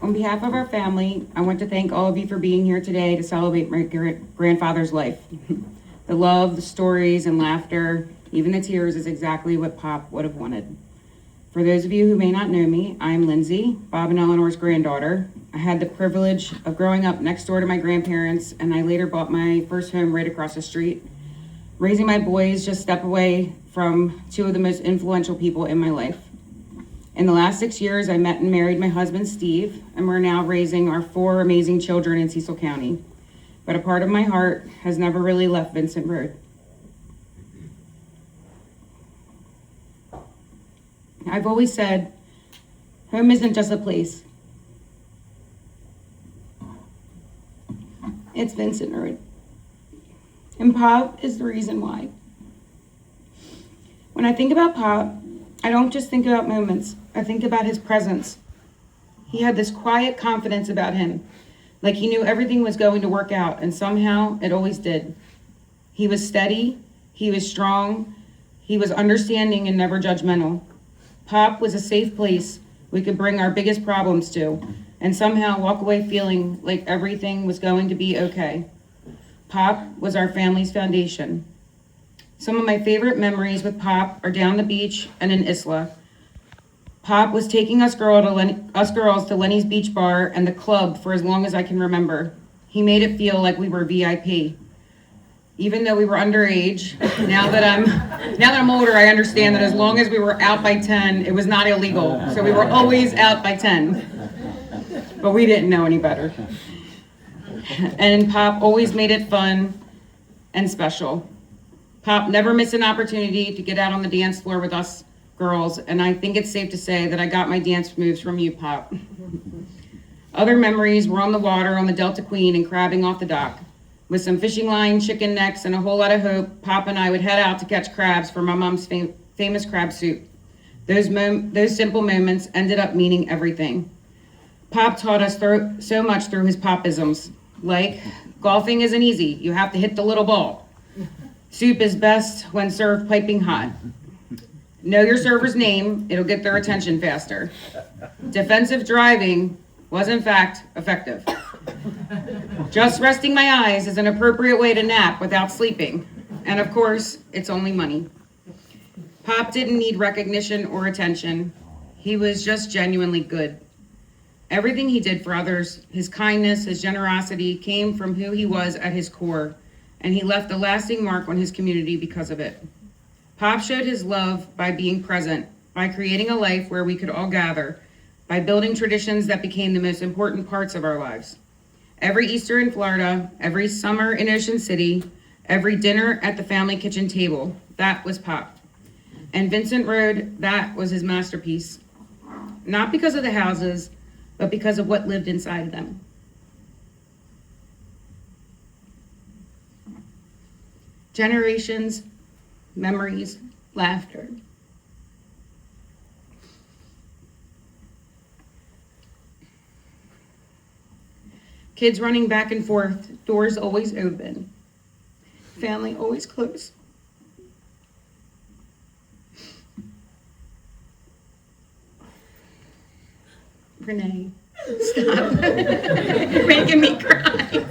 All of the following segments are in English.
On behalf of our family, I want to thank all of you for being here today to celebrate my grandfather's life. The love, the stories, and laughter, even the tears, is exactly what Pop would have wanted. For those of you who may not know me, I am Lindsay, Bob and Eleanor's granddaughter. I had the privilege of growing up next door to my grandparents, and I later bought my first home right across the street. Raising my boys just step away from two of the most influential people in my life. In the last 6 years, I met and married my husband, Steve, and we're now raising our 4 amazing children in Cecil County. But a part of my heart has never really left Vincent Road. I've always said, home isn't just a place. It's Vincent Road. And Pop is the reason why. When I think about Pop, I don't just think about moments. I think about his presence. He had this quiet confidence about him, like he knew everything was going to work out, and somehow it always did. He was steady, he was strong, he was understanding and never judgmental. Pop was a safe place we could bring our biggest problems to, and somehow walk away feeling like everything was going to be okay. Pop was our family's foundation. Some of my favorite memories with Pop are down the beach and in Isla. Pop was taking us girls to Lenny's Beach Bar and the club for as long as I can remember. He made it feel like we were VIP. Even though we were underage, now that I'm older, I understand that as long as we were out by 10, it was not illegal. So we were always out by 10. But we didn't know any better. And Pop always made it fun and special. Pop never missed an opportunity to get out on the dance floor with us girls, and I think it's safe to say that I got my dance moves from you, Pop. Other memories were on the water on the Delta Queen and crabbing off the dock. With some fishing line, chicken necks, and a whole lot of hope, Pop and I would head out to catch crabs for my mom's famous crab soup. Those simple moments ended up meaning everything. Pop taught us so much through his Popisms, like golfing isn't easy, you have to hit the little ball. Soup is best when served piping hot. Know your server's name, it'll get their attention faster. Defensive driving was in fact effective. Just resting my eyes is an appropriate way to nap without sleeping. And of course, it's only money. Pop didn't need recognition or attention. He was just genuinely good. Everything he did for others, his kindness, his generosity, came from who he was at his core, and he left a lasting mark on his community because of it. Pop showed his love by being present, by creating a life where we could all gather, by building traditions that became the most important parts of our lives. Every Easter in Florida, every summer in Ocean City, every dinner at the family kitchen table, that was Pop. And Vincent Road, that was his masterpiece. Not because of the houses, but because of what lived inside of them. Generations, memories, laughter. Kids running back and forth, doors always open, family always close. Renee, stop. You're making me cry.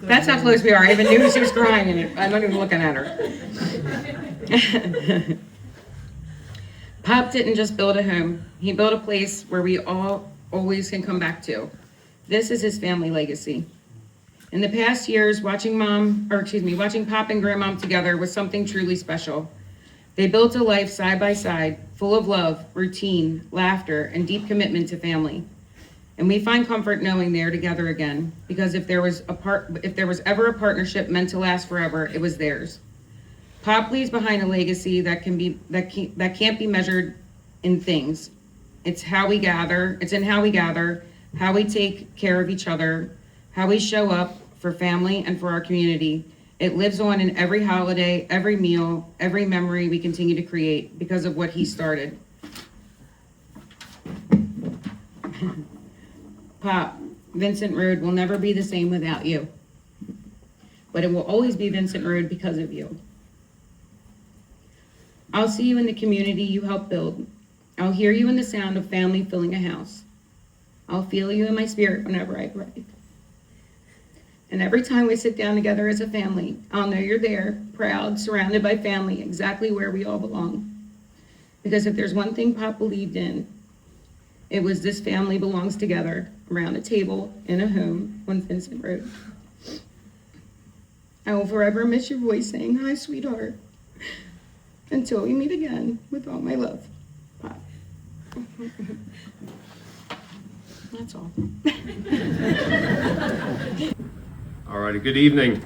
That's how close we are. I even knew she was crying, and I'm not even looking at her. Pop didn't just build a home. He built a place where we all always can come back to. This is his family legacy. In the past years, watching Pop and Grandmom together was something truly special. They built a life side by side, full of love, routine, laughter, and deep commitment to family. And we find comfort knowing they are together again, because if there was ever a partnership meant to last forever, it was theirs. Pop leaves behind a legacy that can't be measured in things. It's in how we gather, how we take care of each other, how we show up for family and for our community. It lives on in every holiday, every meal, every memory we continue to create because of what he started. Pop, Vincent Road will never be the same without you, but it will always be Vincent Road because of you. I'll see you in the community you help build. I'll hear you in the sound of family filling a house. I'll feel you in my spirit whenever I pray. And every time we sit down together as a family, I'll know you're there, proud, surrounded by family, exactly where we all belong. Because if there's one thing Pop believed in, it was this family belongs together around a table in a home on Vincent Road. I will forever miss your voice saying, "Hi, sweetheart." Until we meet again, with all my love, Pop. That's all. All righty, good evening.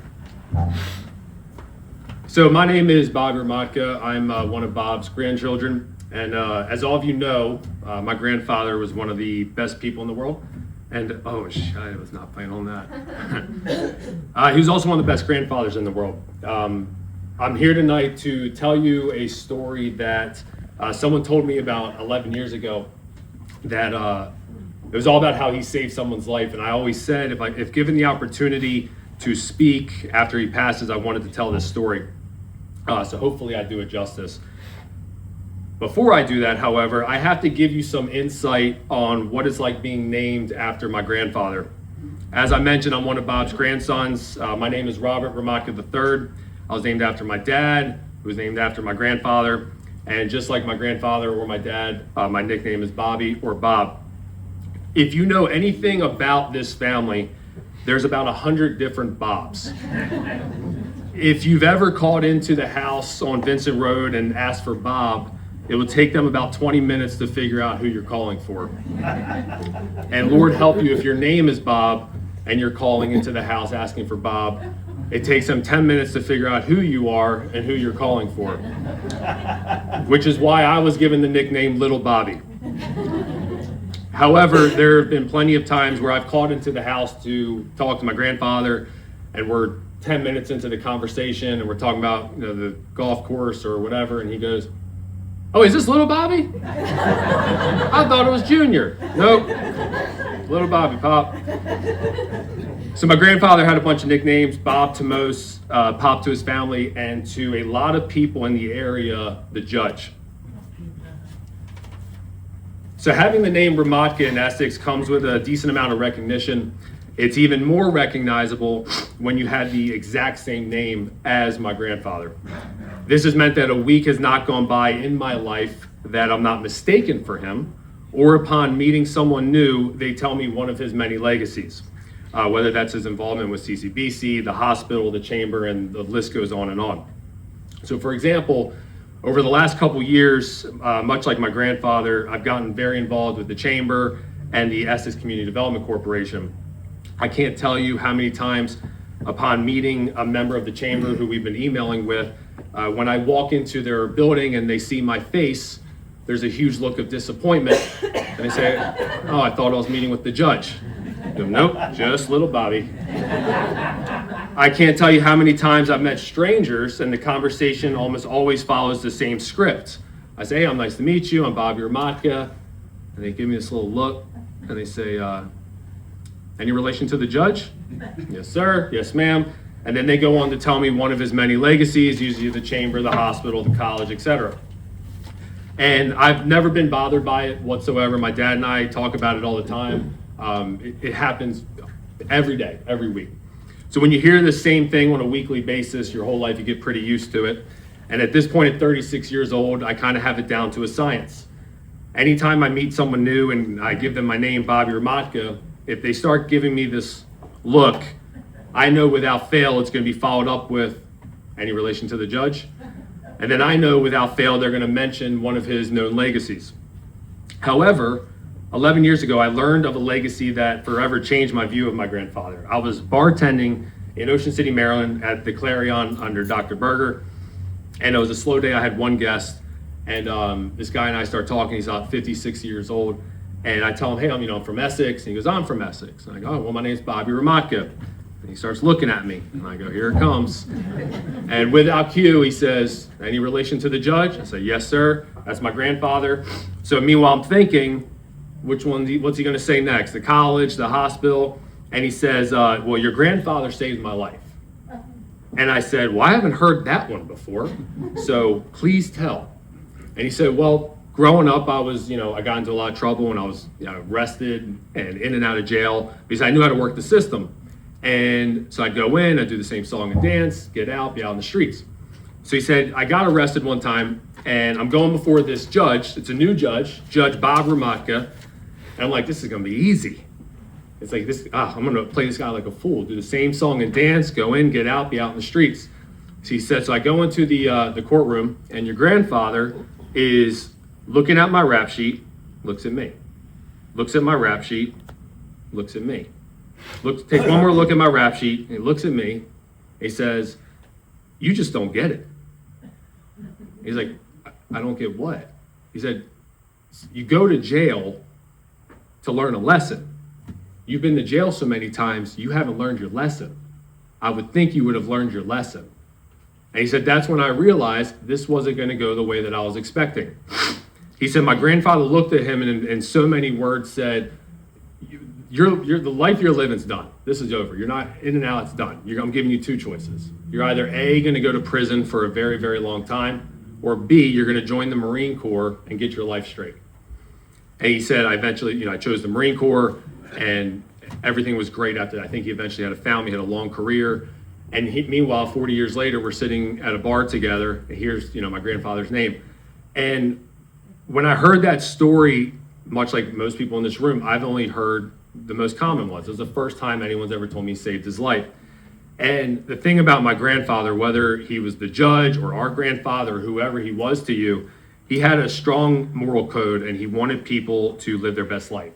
So my name is Bob Romadka. I'm one of Bob's grandchildren. And as all of you know, my grandfather was one of the best people in the world. And, I was not planning on that. He was also one of the best grandfathers in the world. I'm here tonight to tell you a story that someone told me about 11 years ago that it was all about how he saved someone's life. And I always said, if given the opportunity to speak after he passes, I wanted to tell this story. So hopefully I do it justice. Before I do that, however, I have to give you some insight on what it's like being named after my grandfather. As I mentioned, I'm one of Bob's grandsons. My name is Robert Romadka III. I was named after my dad, who was named after my grandfather. And just like my grandfather or my dad, my nickname is Bobby or Bob. If you know anything about this family, there's about 100 different Bobs. If you've ever called into the house on Vincent Road and asked for Bob, it would take them about 20 minutes to figure out who you're calling for. And Lord help you if your name is Bob and you're calling into the house asking for Bob. It takes them 10 minutes to figure out who you are and who you're calling for. Which is why I was given the nickname Little Bobby. However, there have been plenty of times where I've called into the house to talk to my grandfather, and we're 10 minutes into the conversation and we're talking about the golf course or whatever, and he goes, "Oh, is this Little Bobby? I thought it was Junior." "Nope, Little Bobby, Pop." So my grandfather had a bunch of nicknames: Bob to most, Pop to his family, and to a lot of people in the area, the Judge. So having the name Romadka in Essex comes with a decent amount of recognition. It's even more recognizable when you have the exact same name as my grandfather. This has meant that a week has not gone by in my life that I'm not mistaken for him, or upon meeting someone new, they tell me one of his many legacies, whether that's his involvement with CCBC, the hospital, the chamber, and the list goes on and on. So for example, over the last couple years, much like my grandfather, I've gotten very involved with the chamber and the Essex Community Development Corporation. I can't tell you how many times upon meeting a member of the chamber who we've been emailing with, when I walk into their building and they see my face, there's a huge look of disappointment. And they say, "Oh, I thought I was meeting with the judge." I go, "Nope, just Little Bobby." I can't tell you how many times I've met strangers and the conversation almost always follows the same script. I say, "Hey, I'm nice to meet you. I'm Bobby Romadka." And they give me this little look and they say, "Any relation to the judge?" "Yes, sir." "Yes, ma'am." And then they go on to tell me one of his many legacies, usually the chamber, the hospital, the college, etc. And I've never been bothered by it whatsoever. My dad and I talk about it all the time. It happens every day, every week. So when you hear the same thing on a weekly basis, your whole life, you get pretty used to it. And at this point, at 36 years old, I kind of have it down to a science. Anytime I meet someone new and I give them my name, Bobby Romadka, if they start giving me this look, I know without fail it's going to be followed up with, "Any relation to the judge?" And then I know without fail they're going to mention one of his known legacies. However, 11 years ago, I learned of a legacy that forever changed my view of my grandfather. I was bartending in Ocean City, Maryland at the Clarion under Dr. Berger. And it was a slow day. I had one guest. And this guy and I start talking. He's about 50, 60 years old. And I tell him, "Hey, I'm from Essex." And he goes, "I'm from Essex." And I go, "Oh, well, my name's Bobby Romadka." And he starts looking at me. And I go, "Here it comes." And without cue, he says, "Any relation to the judge?" I say, "Yes, sir. That's my grandfather." So meanwhile, I'm thinking, what's he going to say next? The college, the hospital? And he says, "Well, your grandfather saved my life." And I said, well, I haven't heard that one before, so please tell. And he said, well, growing up, I got into a lot of trouble when I was arrested and in and out of jail because I knew how to work the system. And so I'd go in, I'd do the same song and dance, get out, be out in the streets. So he said, I got arrested one time and I'm going before this judge. It's a new judge, Judge Bob Romadka. And I'm like, this is gonna be easy. It's like I'm gonna play this guy like a fool, do the same song and dance, go in, get out, be out in the streets. So he said, so I go into the courtroom and your grandfather is looking at my rap sheet, looks at me. Looks at my rap sheet, looks at me. Takes one more look at my rap sheet, and he looks at me. He says, you just don't get it. He's like, I don't get what? He said, you go to jail to learn a lesson. You've been to jail so many times, you haven't learned your lesson. I would think you would have learned your lesson. And he said, that's when I realized this wasn't going to go the way that I was expecting. He said, my grandfather looked at him and in so many words said, the life you're living's done. This is over. You're not in and out, it's done. I'm giving you two choices. You're either A, going to go to prison for a very, very long time, or B, you're going to join the Marine Corps and get your life straight. And he said, I eventually, I chose the Marine Corps, and everything was great after that. I think he eventually had a family, had a long career. And meanwhile, 40 years later, we're sitting at a bar together, and here's, my grandfather's name. And when I heard that story, much like most people in this room, I've only heard the most common ones. It was the first time anyone's ever told me he saved his life. And the thing about my grandfather, whether he was the judge or our grandfather, or whoever he was to you, he had a strong moral code and he wanted people to live their best life.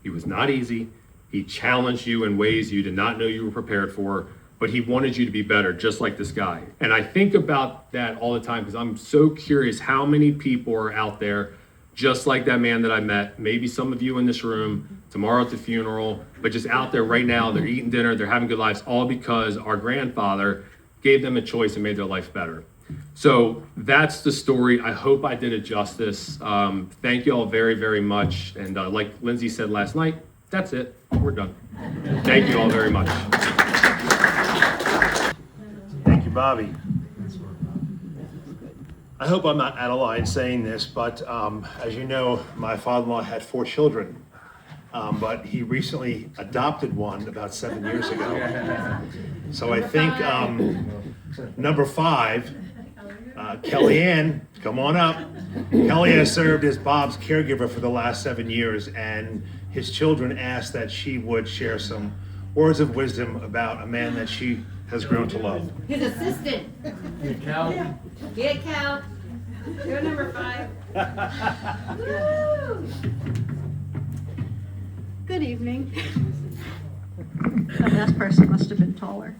He was not easy. He challenged you in ways you did not know you were prepared for, but he wanted you to be better, just like this guy. And I think about that all the time because I'm so curious how many people are out there just like that man that I met, maybe some of you in this room, tomorrow at the funeral, but just out there right now, they're eating dinner, they're having good lives, all because our grandfather gave them a choice and made their life better. So that's the story. I hope I did it justice. Thank you all very, very much. And like Lindsay said last night, that's it. We're done. Thank you all very much. Thank you, Bobby. I hope I'm not out of line saying this, but as you know, my father-in-law had 4 children, but he recently adopted one about 7 years ago. So I think number 5, Kellyanne, come on up. Kelly has served as Bob's caregiver for the last 7 years, and his children asked that she would share some words of wisdom about a man that she has grown to love. His assistant. Cal. Get Cal. You're number 5. Woo! Good evening. That person must have been taller.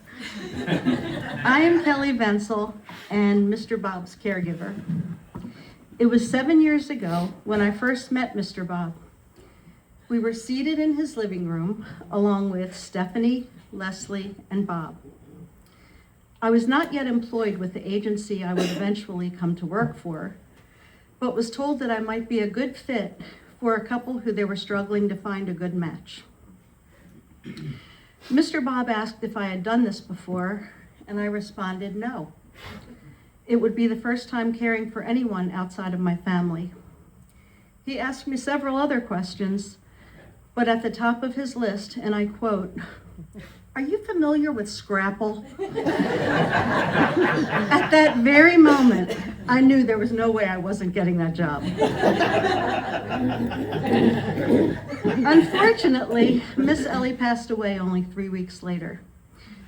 I am Kelly Venzel and Mr. Bob's caregiver. It was 7 years ago when I first met Mr. Bob. We were seated in his living room along with Stephanie, Leslie, and Bob. I was not yet employed with the agency I would eventually come to work for, but was told that I might be a good fit for a couple who they were struggling to find a good match. Mr. Bob asked if I had done this before, and I responded no. It would be the first time caring for anyone outside of my family. He asked me several other questions, but at the top of his list, and I quote, "Are you familiar with Scrapple?" At that very moment, I knew there was no way I wasn't getting that job. Unfortunately, Miss Ellie passed away only 3 weeks later.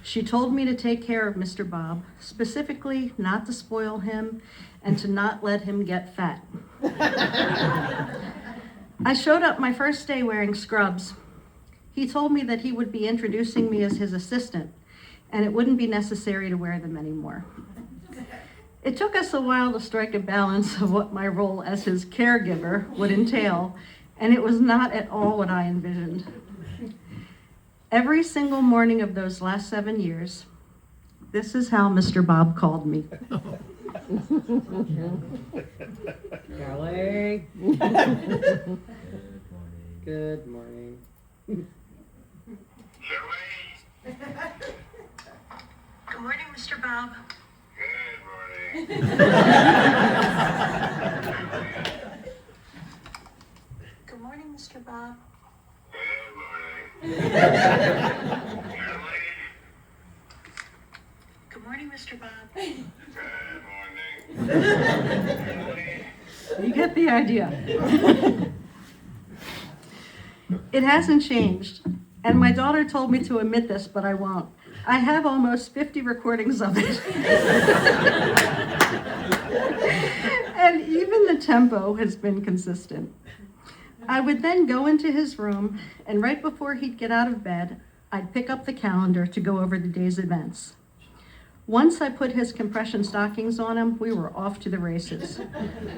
She told me to take care of Mr. Bob, specifically not to spoil him and to not let him get fat. I showed up my first day wearing scrubs. He told me that he would be introducing me as his assistant, and it wouldn't be necessary to wear them anymore. It took us a while to strike a balance of what my role as his caregiver would entail, and it was not at all what I envisioned. Every single morning of those last 7 years, this is how Mr. Bob called me. Kelly. Good morning. Good morning, Mr. Bob. Good morning. Good morning, Mr. Bob. Good morning. Emily? Good morning, Mr. Bob. Good morning. Emily? You get the idea. It hasn't changed, and my daughter told me to admit this, but I won't. I have almost 50 recordings of it. And even the tempo has been consistent. I would then go into his room, and right before he'd get out of bed, I'd pick up the calendar to go over the day's events. Once I put his compression stockings on him, we were off to the races.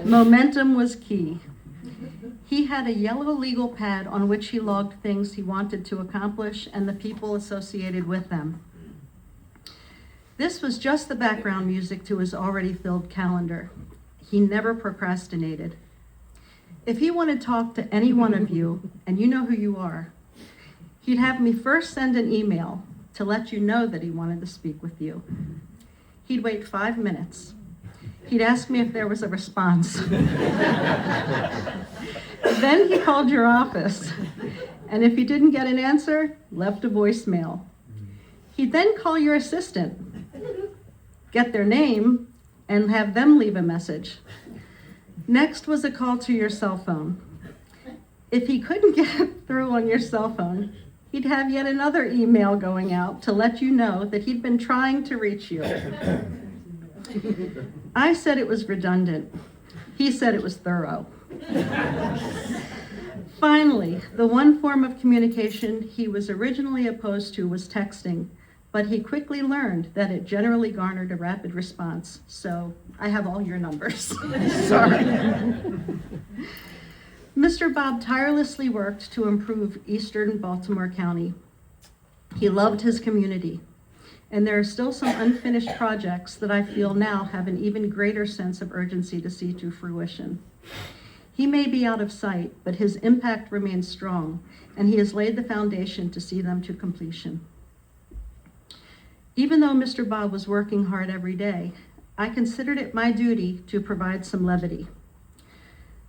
Momentum was key. He had a yellow legal pad on which he logged things he wanted to accomplish and the people associated with them. This was just the background music to his already filled calendar. He never procrastinated. If he wanted to talk to any one of you, and you know who you are, he'd have me first send an email to let you know that he wanted to speak with you. He'd wait 5 minutes. He'd ask me if there was a response. Then he called your office, and if he didn't get an answer, left a voicemail. He'd then call your assistant, get their name, and have them leave a message. Next was a call to your cell phone. If he couldn't get through on your cell phone, he'd have yet another email going out to let you know that he'd been trying to reach you. I said it was redundant. He said it was thorough. Finally, the one form of communication he was originally opposed to was texting, but he quickly learned that it generally garnered a rapid response. So I have all your numbers. Sorry. Mr. Bob tirelessly worked to improve Eastern Baltimore County. He loved his community, and there are still some unfinished projects that I feel now have an even greater sense of urgency to see to fruition. He may be out of sight, but his impact remains strong, and he has laid the foundation to see them to completion. Even though Mr. Bob was working hard every day, I considered it my duty to provide some levity.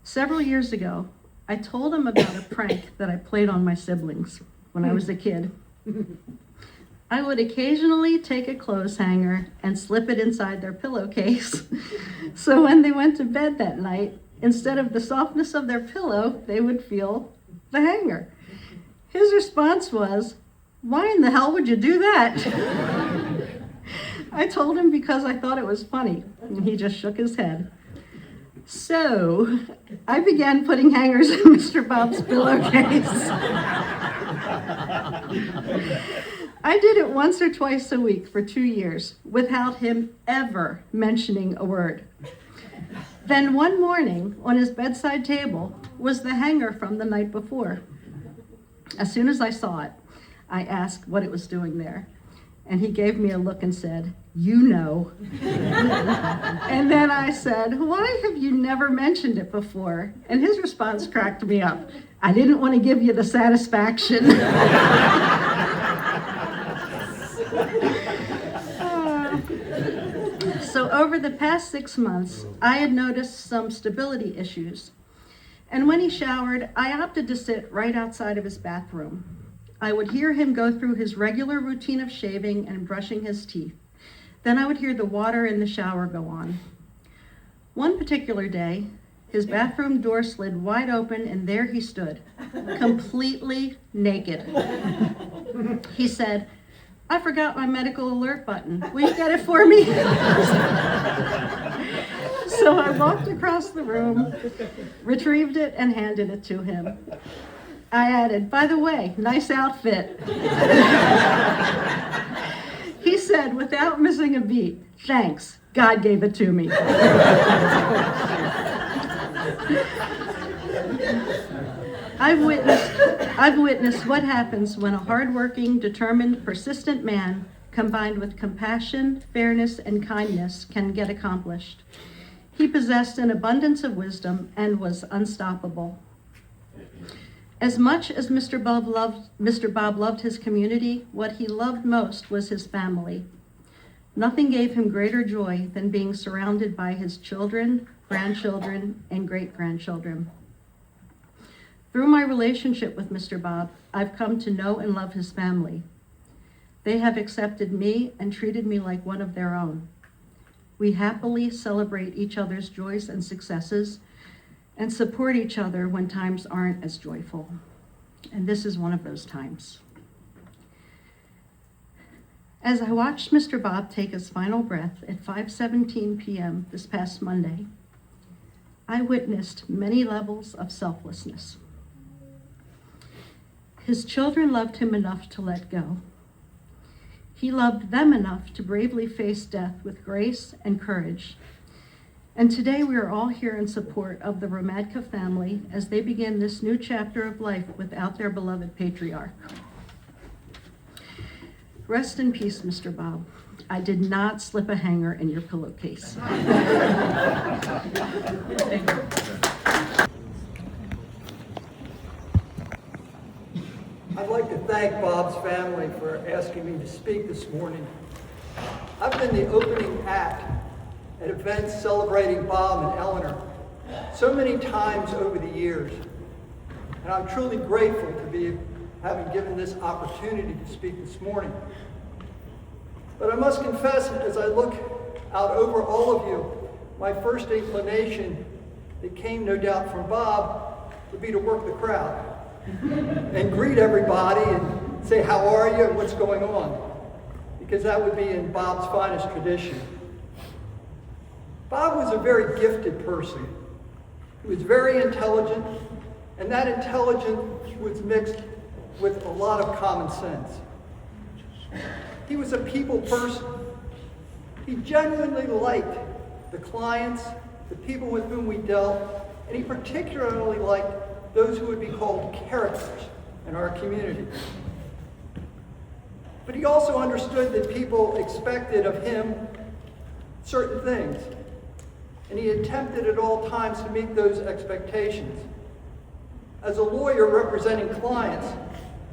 Several years ago, I told him about a prank that I played on my siblings when I was a kid. I would occasionally take a clothes hanger and slip it inside their pillowcase. So when they went to bed that night, instead of the softness of their pillow, they would feel the hanger. His response was, "Why in the hell would you do that?" I told him because I thought it was funny, and he just shook his head. So I began putting hangers in Mr. Bob's pillowcase. I did it once or twice a week for 2 years without him ever mentioning a word. Then one morning on his bedside table was the hanger from the night before. As soon as I saw it, I asked what it was doing there. And he gave me a look and said, "You know." And then I said, "Why have you never mentioned it before?" And his response cracked me up. "I didn't want to give you the satisfaction." So over the past 6 months, I had noticed some stability issues. And when he showered, I opted to sit right outside of his bathroom. I would hear him go through his regular routine of shaving and brushing his teeth. Then I would hear the water in the shower go on. One particular day, his bathroom door slid wide open and there he stood, completely naked. He said, "I forgot my medical alert button. Will you get it for me?" So I walked across the room, retrieved it, and handed it to him. I added, "By the way, nice outfit." He said, without missing a beat, "Thanks, God gave it to me." I've witnessed what happens when a hardworking, determined, persistent man, combined with compassion, fairness, and kindness, can get accomplished. He possessed an abundance of wisdom and was unstoppable. As much as Mr. Bob loved his community, what he loved most was his family. Nothing gave him greater joy than being surrounded by his children, grandchildren, and great-grandchildren. Through my relationship with Mr. Bob, I've come to know and love his family. They have accepted me and treated me like one of their own. We happily celebrate each other's joys and successes and support each other when times aren't as joyful. And this is one of those times. As I watched Mr. Bob take his final breath at 5:17 p.m. this past Monday, I witnessed many levels of selflessness. His children loved him enough to let go. He loved them enough to bravely face death with grace and courage. And today we are all here in support of the Romadka family as they begin this new chapter of life without their beloved patriarch. Rest in peace, Mr. Bob. I did not slip a hanger in your pillowcase. Thank you. I'd like to thank Bob's family for asking me to speak this morning. I've been the opening act at events celebrating Bob and Eleanor so many times over the years, and I'm truly grateful to be having given this opportunity to speak this morning. But I must confess, as I look out over all of you, my first inclination that came no doubt from Bob would be to work the crowd and greet everybody and say, how are you and what's going on? Because that would be in Bob's finest tradition. Bob was a very gifted person. He was very intelligent, and that intelligence was mixed with a lot of common sense. He was a people person. He genuinely liked the clients, the people with whom we dealt, and he particularly liked those who would be called characters in our community. But he also understood that people expected of him certain things, and he attempted at all times to meet those expectations. As a lawyer representing clients,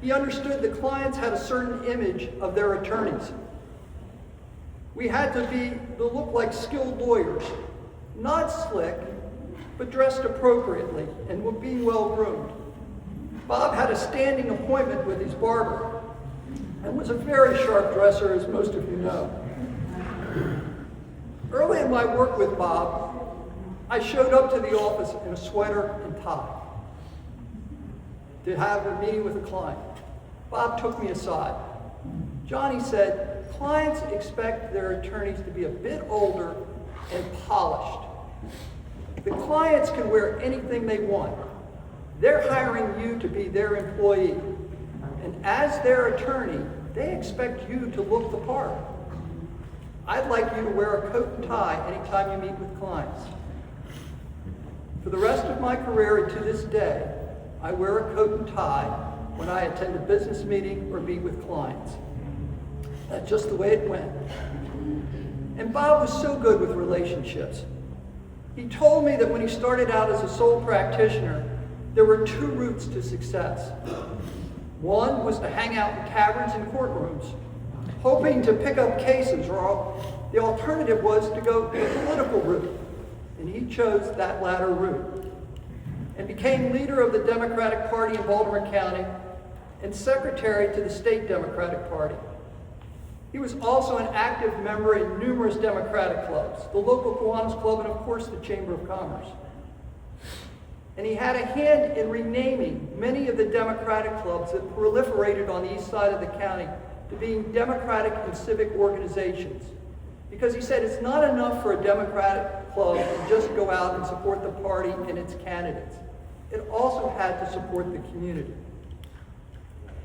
he understood that clients had a certain image of their attorneys. We had to look like skilled lawyers, not slick, but dressed appropriately and were being well groomed. Bob had a standing appointment with his barber and was a very sharp dresser, as most of you know. Early in my work with Bob, I showed up to the office in a sweater and tie to have a meeting with a client. Bob took me aside. Johnny said, clients expect their attorneys to be a bit older and polished. The clients can wear anything they want. They're hiring you to be their employee. And as their attorney, they expect you to look the part. I'd like you to wear a coat and tie anytime you meet with clients. For the rest of my career and to this day, I wear a coat and tie when I attend a business meeting or meet with clients. That's just the way it went. And Bob was so good with relationships. He told me that when he started out as a sole practitioner, there were two routes to success. One was to hang out in taverns and courtrooms, hoping to pick up cases, or the alternative was to go the political route. And he chose that latter route and became leader of the Democratic Party in Baltimore County and secretary to the state Democratic Party. He was also an active member in numerous Democratic clubs, the local Kiwanis Club and of course the Chamber of Commerce. And he had a hand in renaming many of the Democratic clubs that proliferated on the east side of the county to being Democratic and civic organizations. Because he said it's not enough for a Democratic club to just go out and support the party and its candidates. It also had to support the community.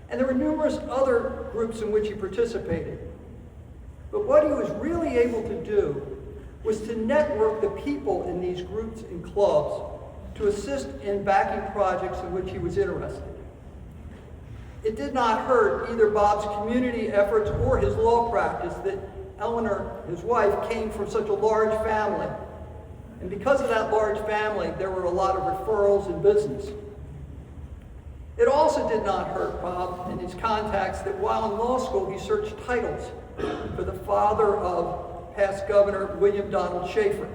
And there were numerous other groups in which he participated. But what he was really able to do was to network the people in these groups and clubs to assist in backing projects in which he was interested. It did not hurt either Bob's community efforts or his law practice that Eleanor, his wife, came from such a large family. And because of that large family, there were a lot of referrals in business. It also did not hurt Bob in his contacts that while in law school he searched titles for the father of past Governor William Donald Schaefer,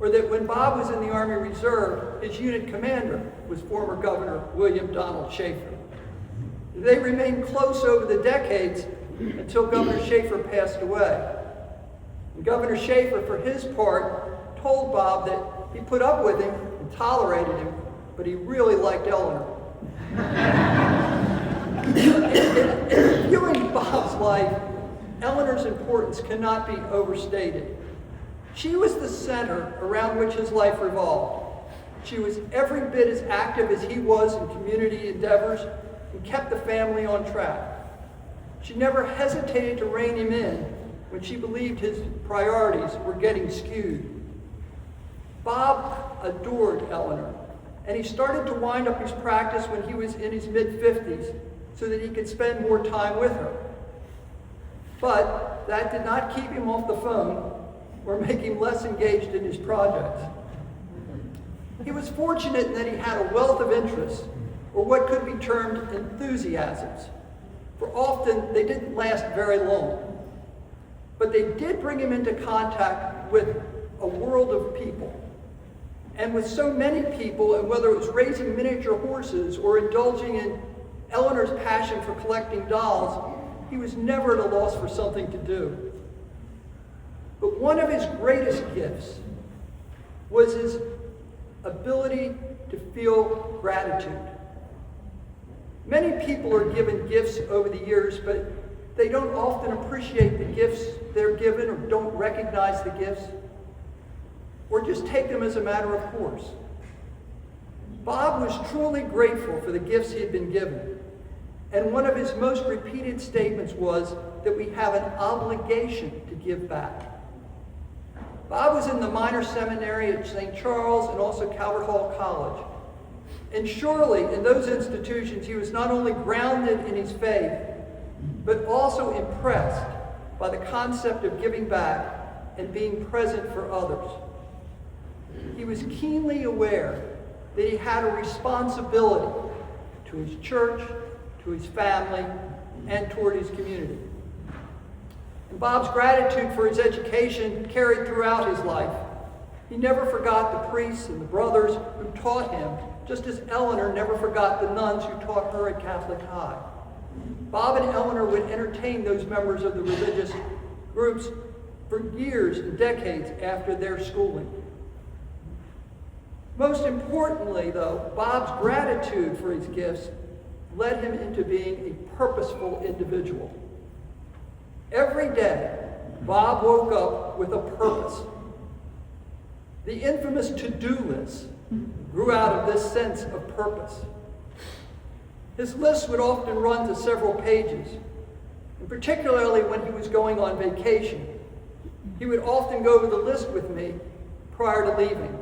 or that when Bob was in the Army Reserve, his unit commander was former Governor William Donald Schaefer. They remained close over the decades until Governor Schaefer passed away. And Governor Schaefer, for his part, told Bob that he put up with him and tolerated him, but he really liked Eleanor. In viewing Bob's life, Eleanor's importance cannot be overstated. She was the center around which his life revolved. She was every bit as active as he was in community endeavors and kept the family on track. She never hesitated to rein him in when she believed his priorities were getting skewed. Bob adored Eleanor, and he started to wind up his practice when he was in his mid-50s so that he could spend more time with her. But that did not keep him off the phone or make him less engaged in his projects. He was fortunate in that he had a wealth of interests, or what could be termed enthusiasms, for often they didn't last very long. But they did bring him into contact with a world of people. And with so many people, and whether it was raising miniature horses or indulging in Eleanor's passion for collecting dolls, he was never at a loss for something to do. But one of his greatest gifts was his ability to feel gratitude. Many people are given gifts over the years, but they don't often appreciate the gifts they're given or don't recognize the gifts, or just take them as a matter of course. Bob was truly grateful for the gifts he had been given, and one of his most repeated statements was that we have an obligation to give back. Bob was in the minor seminary at St. Charles and also Calvert Hall College. And surely in those institutions he was not only grounded in his faith, but also impressed by the concept of giving back and being present for others. He was keenly aware that he had a responsibility to his church, to his family, and toward his community. And Bob's gratitude for his education carried throughout his life. He never forgot the priests and the brothers who taught him, just as Eleanor never forgot the nuns who taught her at Catholic High. Bob and Eleanor would entertain those members of the religious groups for years and decades after their schooling. Most importantly, though, Bob's gratitude for his gifts led him into being a purposeful individual. Every day, Bob woke up with a purpose. The infamous to-do list grew out of this sense of purpose. His list would often run to several pages, and particularly when he was going on vacation. He would often go over the list with me prior to leaving.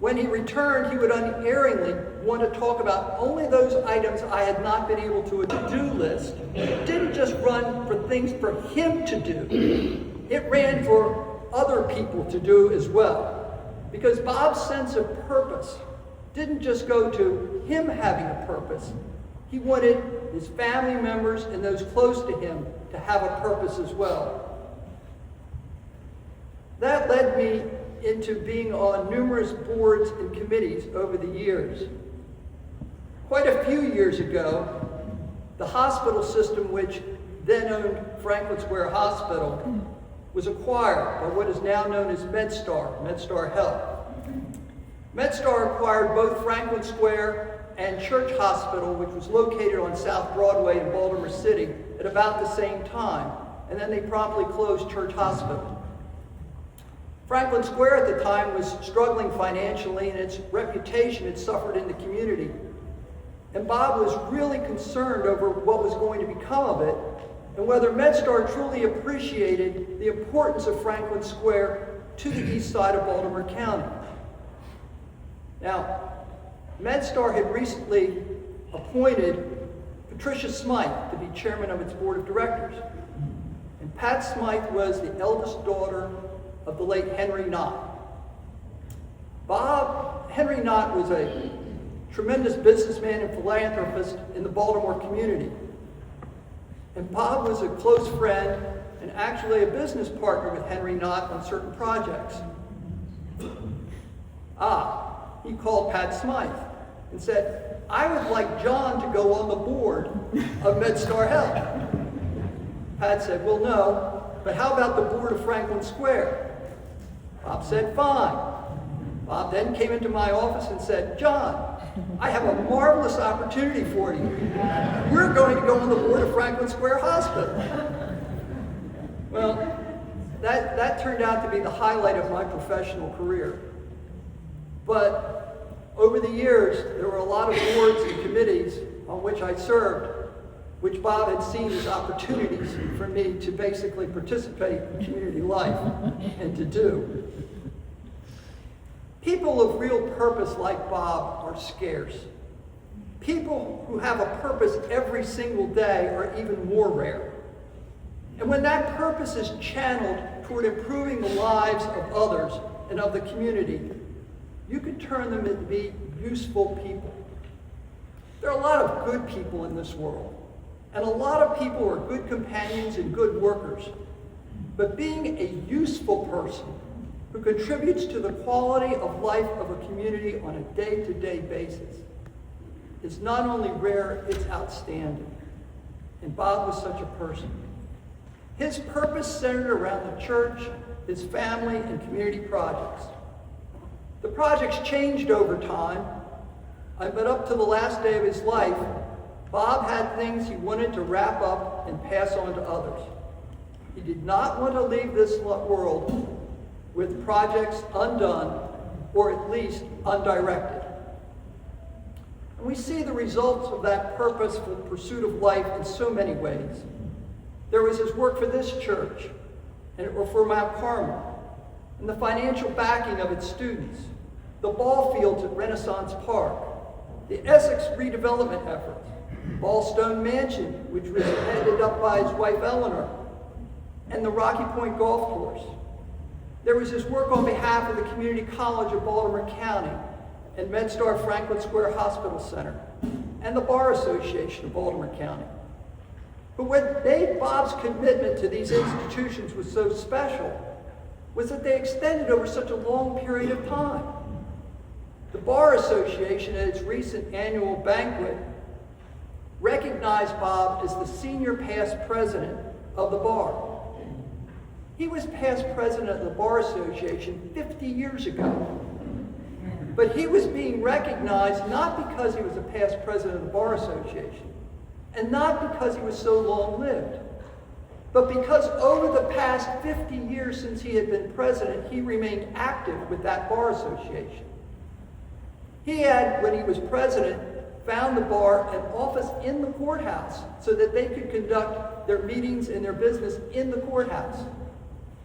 When he returned, he would unerringly want to talk about only those items I had not been able to do list. It didn't just run for things for him to do. It ran for other people to do as well. Because Bob's sense of purpose didn't just go to him having a purpose. He wanted his family members and those close to him to have a purpose as well. That led me into being on numerous boards and committees over the years. Quite a few years ago, the hospital system, which then owned Franklin Square Hospital, was acquired by what is now known as MedStar Health. MedStar acquired both Franklin Square and Church Hospital, which was located on South Broadway in Baltimore City, at about the same time, and then they promptly closed Church Hospital. Franklin Square at the time was struggling financially, and its reputation had suffered in the community. And Bob was really concerned over what was going to become of it, and whether MedStar truly appreciated the importance of Franklin Square to the east side of Baltimore County. Now, MedStar had recently appointed Patricia Smythe to be chairman of its board of directors. And Pat Smythe was the eldest daughter of the late Henry Knott. Henry Knott was a tremendous businessman and philanthropist in the Baltimore community. And Bob was a close friend and actually a business partner with Henry Knott on certain projects. He called Pat Smythe and said, I would like John to go on the board of MedStar Health. Pat said, well, no, but how about the board of Franklin Square? Bob said, fine. Bob then came into my office and said, John, I have a marvelous opportunity for you. You're going to go on the board of Franklin Square Hospital. Well, that turned out to be the highlight of my professional career. But over the years, there were a lot of boards and committees on which I served, which Bob had seen as opportunities for me to basically participate in community life and to do. People of real purpose like Bob are scarce. People who have a purpose every single day are even more rare. And when that purpose is channeled toward improving the lives of others and of the community, you can turn them into be useful people. There are a lot of good people in this world, and a lot of people are good companions and good workers. But being a useful person who contributes to the quality of life of a community on a day-to-day basis is not only rare, it's outstanding. And Bob was such a person. His purpose centered around the church, his family, and community projects. The projects changed over time, but up to the last day of his life, Bob had things he wanted to wrap up and pass on to others. He did not want to leave this world with projects undone, or at least undirected. And we see the results of that purposeful pursuit of life in so many ways. There was his work for this church, or for Mount Carmel, and the financial backing of its students, the ball fields at Renaissance Park, the Essex redevelopment efforts, Ballstone Mansion, which was headed up by his wife Eleanor, and the Rocky Point Golf Course. There was his work on behalf of the Community College of Baltimore County and MedStar Franklin Square Hospital Center and the Bar Association of Baltimore County. But what made Bob's commitment to these institutions was so special was that they extended over such a long period of time. The Bar Association, at its recent annual banquet, recognized Bob as the senior past president of the bar. He was past president of the Bar Association 50 years ago. But he was being recognized not because he was a past president of the Bar Association, and not because he was so long-lived, but because over the past 50 years since he had been president, he remained active with that Bar Association. He had, when he was president, found the bar an office in the courthouse so that they could conduct their meetings and their business in the courthouse.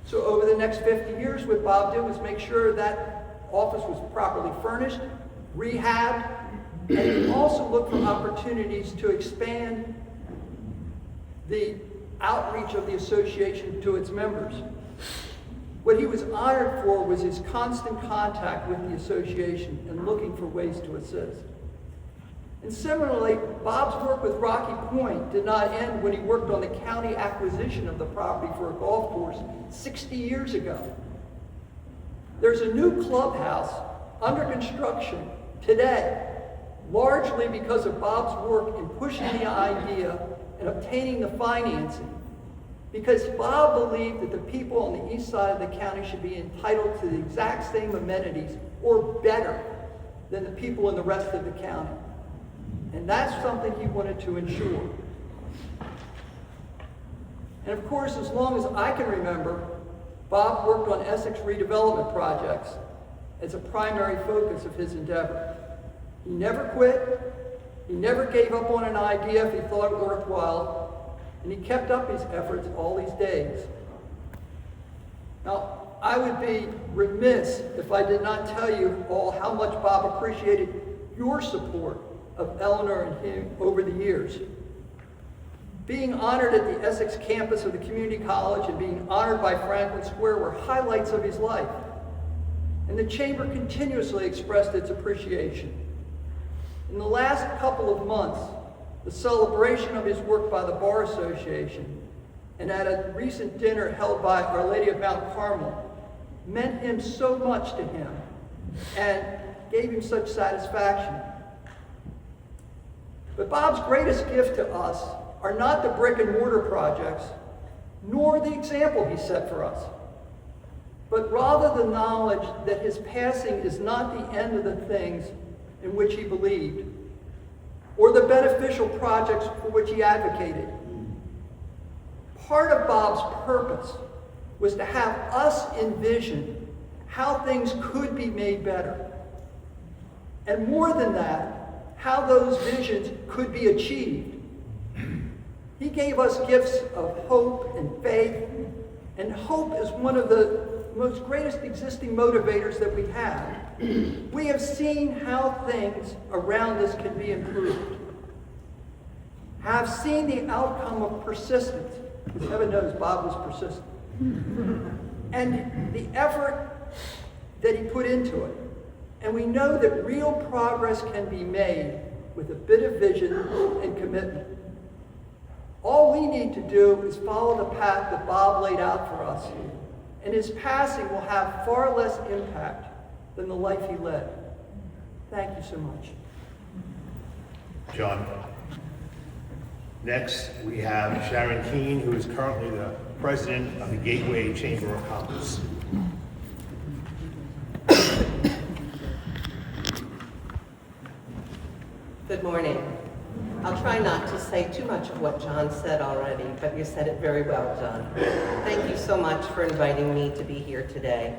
So over the next 50 years, what Bob did was make sure that office was properly furnished, rehabbed, and he also looked for opportunities to expand the outreach of the association to its members. What he was honored for was his constant contact with the association and looking for ways to assist. And similarly, Bob's work with Rocky Point did not end when he worked on the county acquisition of the property for a golf course 60 years ago. There's a new clubhouse under construction today, largely because of Bob's work in pushing the idea and obtaining the financing, because Bob believed that the people on the east side of the county should be entitled to the exact same amenities or better than the people in the rest of the county. And that's something he wanted to ensure. And of course, as long as I can remember, Bob worked on Essex redevelopment projects as a primary focus of his endeavor. He never quit, he never gave up on an idea if he thought it worthwhile, and he kept up his efforts all these days. Now, I would be remiss if I did not tell you all how much Bob appreciated your support of Eleanor and him over the years. Being honored at the Essex campus of the community college and being honored by Franklin Square were highlights of his life. And the chamber continuously expressed its appreciation. In the last couple of months, the celebration of his work by the Bar Association and at a recent dinner held by Our Lady of Mount Carmel meant him so much to him and gave him such satisfaction. But Bob's greatest gift to us are not the brick and mortar projects, nor the example he set for us, but rather the knowledge that his passing is not the end of the things in which he believed, or the beneficial projects for which he advocated. Part of Bob's purpose was to have us envision how things could be made better. And more than that, how those visions could be achieved. He gave us gifts of hope and faith, and hope is one of the most greatest existing motivators that we have. We have seen how things around us can be improved. Have seen the outcome of persistence. Because heaven knows Bob was persistent. And the effort that he put into it. And we know that real progress can be made with a bit of vision and commitment. All we need to do is follow the path that Bob laid out for us, and his passing will have far less impact than the life he led. Thank you so much. John. Next, we have Sharon Keene, who is currently the president of the Gateway Chamber of Commerce. Good morning. I'll try not to say too much of what John said already, but you said it very well, John. Thank you so much for inviting me to be here today.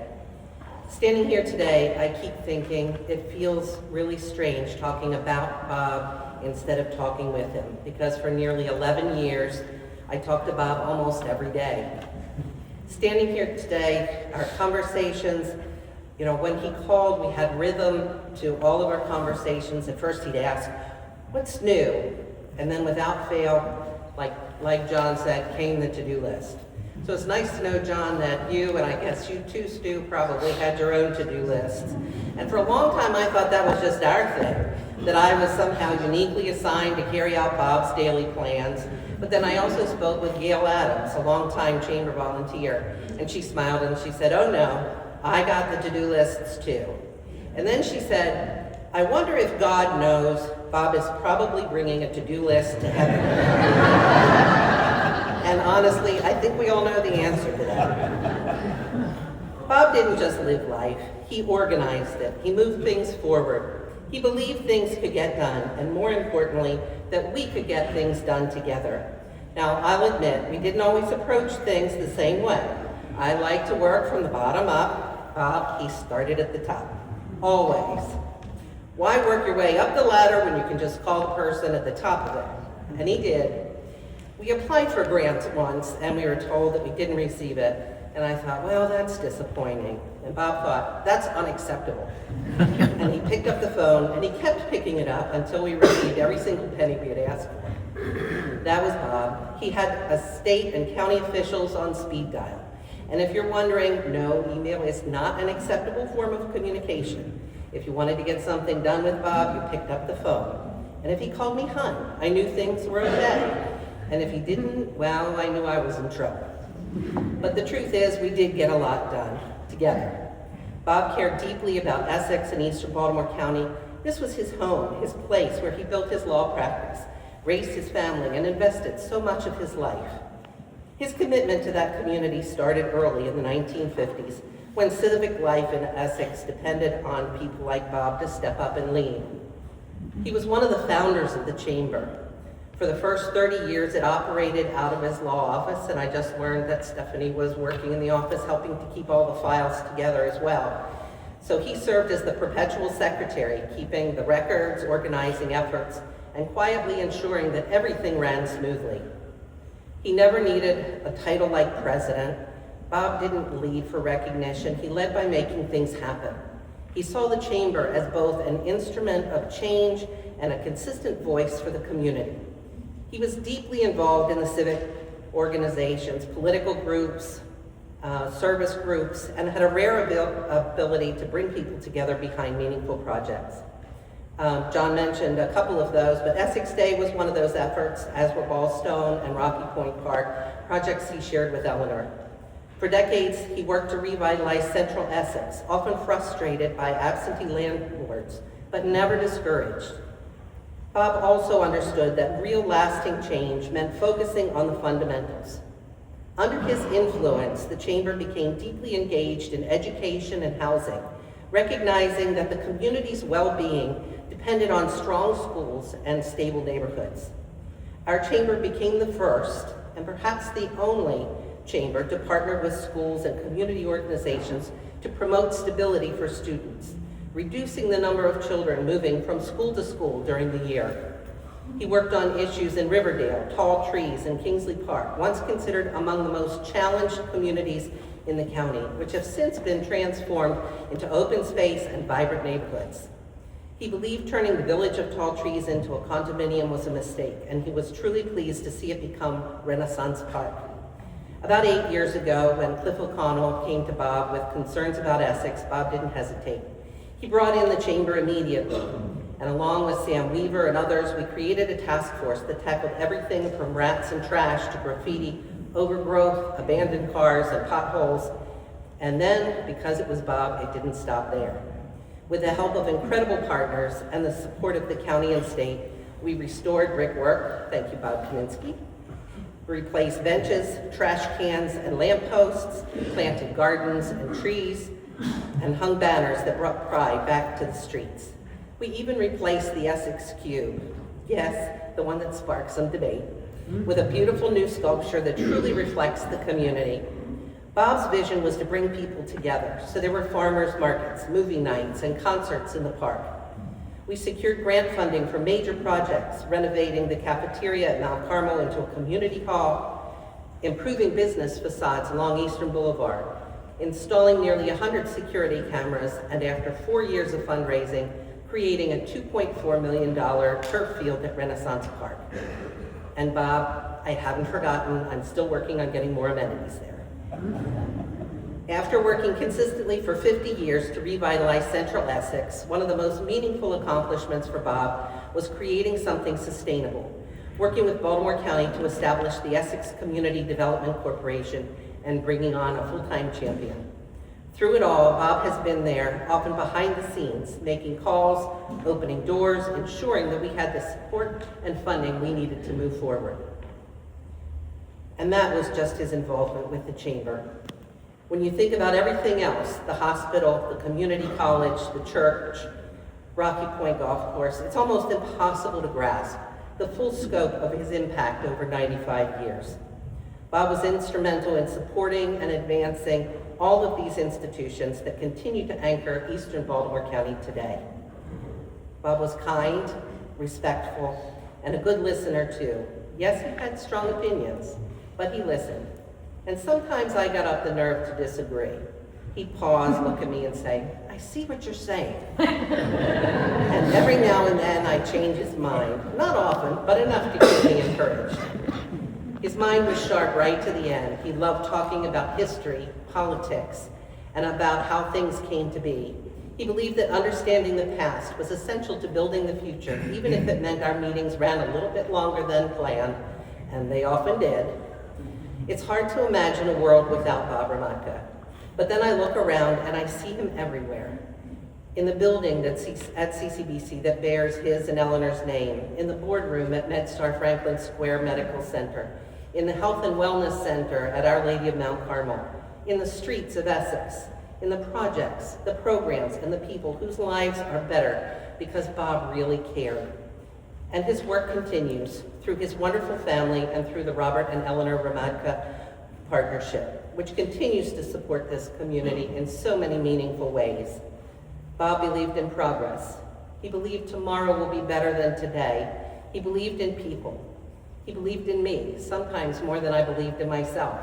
Standing here today, I keep thinking it feels really strange talking about Bob instead of talking with him, because for nearly 11 years, I talked to Bob almost every day. Standing here today, our conversations, when he called, we had rhythm to all of our conversations. At first he'd ask, "What's new?" And then without fail, like John said, came the to-do list. So it's nice to know, John, that you, and I guess you too, Stu, probably had your own to-do lists. And for a long time, I thought that was just our thing, that I was somehow uniquely assigned to carry out Bob's daily plans. But then I also spoke with Gail Adams, a longtime chamber volunteer, and she smiled and she said, "Oh no, I got the to-do lists too." And then she said, "I wonder if God knows Bob is probably bringing a to-do list to heaven." And honestly, I think we all know the answer to that. Bob didn't just live life, he organized it. He moved things forward. He believed things could get done, and more importantly, that we could get things done together. Now, I'll admit, we didn't always approach things the same way. I like to work from the bottom up. Bob, he started at the top. Always. Why work your way up the ladder when you can just call the person at the top of it? And he did. We applied for grants once, and we were told that we didn't receive it. And I thought, well, that's disappointing. And Bob thought, that's unacceptable. And he picked up the phone, and he kept picking it up until we received every single penny we had asked for. That was Bob. He had a state and county officials on speed dial. And if you're wondering, no, email is not an acceptable form of communication. If you wanted to get something done with Bob, you picked up the phone. And if he called me hun, I knew things were okay. And if he didn't, well, I knew I was in trouble. But the truth is, we did get a lot done together. Bob cared deeply about Essex and Eastern Baltimore County. This was his home, his place where he built his law practice, raised his family, and invested so much of his life. His commitment to that community started early in the 1950s, when civic life in Essex depended on people like Bob to step up and lead. He was one of the founders of the chamber. For the first 30 years, it operated out of his law office, and I just learned that Stephanie was working in the office helping to keep all the files together as well. So he served as the perpetual secretary, keeping the records, organizing efforts, and quietly ensuring that everything ran smoothly. He never needed a title like president. Bob didn't lead for recognition. He led by making things happen. He saw the chamber as both an instrument of change and a consistent voice for the community. He was deeply involved in the civic organizations, political groups, service groups, and had a rare ability to bring people together behind meaningful projects. John mentioned a couple of those, but Essex Day was one of those efforts, as were Ballstone and Rocky Point Park, projects he shared with Eleanor. For decades, he worked to revitalize Central Essex, often frustrated by absentee landlords, but never discouraged. Bob also understood that real lasting change meant focusing on the fundamentals. Under his influence, the Chamber became deeply engaged in education and housing, recognizing that the community's well-being depended on strong schools and stable neighborhoods. Our Chamber became the first, and perhaps the only, chamber to partner with schools and community organizations to promote stability for students, reducing the number of children moving from school to school during the year. He worked on issues in Riverdale, Tall Trees, and Kingsley Park, once considered among the most challenged communities in the county, which have since been transformed into open space and vibrant neighborhoods. He believed turning the village of Tall Trees into a condominium was a mistake, and he was truly pleased to see it become Renaissance Park. About 8 years ago, when Cliff O'Connell came to Bob with concerns about Essex, Bob didn't hesitate. He brought in the Chamber immediately, and along with Sam Weaver and others, we created a task force that tackled everything from rats and trash to graffiti, overgrowth, abandoned cars, and potholes. And then, because it was Bob, it didn't stop there. With the help of incredible partners and the support of the county and state, we restored brickwork, thank you, Bob Kaminsky, replaced benches, trash cans, and lampposts, planted gardens and trees, and hung banners that brought pride back to the streets. We even replaced the Essex Cube, yes, the one that sparked some debate, with a beautiful new sculpture that truly reflects the community. Bob's vision was to bring people together, so there were farmers markets, movie nights, and concerts in the park. We secured grant funding for major projects, renovating the cafeteria at Mount Carmel into a community hall, improving business facades along Eastern Boulevard, installing nearly 100 security cameras, and after 4 years of fundraising, creating a $2.4 million turf field at Renaissance Park. And Bob, I haven't forgotten, I'm still working on getting more amenities there. After working consistently for 50 years to revitalize Central Essex, one of the most meaningful accomplishments for Bob was creating something sustainable, working with Baltimore County to establish the Essex Community Development Corporation and bringing on a full-time champion. Through it all, Bob has been there, often behind the scenes, making calls, opening doors, ensuring that we had the support and funding we needed to move forward. And that was just his involvement with the Chamber. When you think about everything else, the hospital, the community college, the church, Rocky Point Golf Course, it's almost impossible to grasp the full scope of his impact over 95 years. Bob was instrumental in supporting and advancing all of these institutions that continue to anchor Eastern Baltimore County today. Bob was kind, respectful, and a good listener too. Yes, he had strong opinions, but he listened. And sometimes I got up the nerve to disagree. He'd pause, look at me and say, I see what you're saying. And every now and then I change his mind. Not often, but enough to keep me encouraged. His mind was sharp right to the end. He loved talking about history, politics, and about how things came to be. He believed that understanding the past was essential to building the future, even if it meant our meetings ran a little bit longer than planned, and they often did. It's hard to imagine a world without Bob Romadka. But then I look around and I see him everywhere. In the building that's at CCBC that bears his and Eleanor's name, in the boardroom at MedStar Franklin Square Medical Center, in the Health and Wellness Center at Our Lady of Mount Carmel, in the streets of Essex, in the projects, the programs, and the people whose lives are better because Bob really cared. And his work continues through his wonderful family and through the Robert and Eleanor Romadka partnership, which continues to support this community in so many meaningful ways. Bob believed in progress. He believed tomorrow will be better than today. He believed in people. He believed in me, sometimes more than I believed in myself.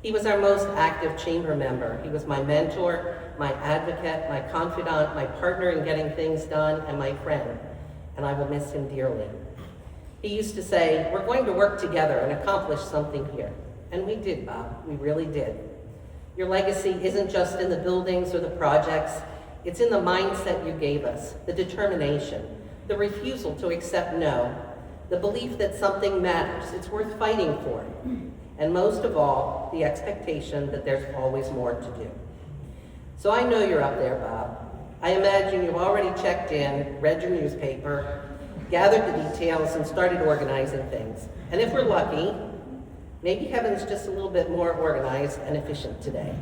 He was our most active chamber member. He was my mentor, my advocate, my confidant, my partner in getting things done, and my friend. And I will miss him dearly. He used to say, we're going to work together and accomplish something here. And we did, Bob, we really did. Your legacy isn't just in the buildings or the projects, It's in the mindset you gave us, the determination, the refusal to accept no, the belief that something matters, it's worth fighting for, and most of all, the expectation that there's always more to do. So I know you're up there, Bob. I imagine you've already checked in, read your newspaper, gathered the details, and started organizing things. And if we're lucky, maybe heaven's just a little bit more organized and efficient today.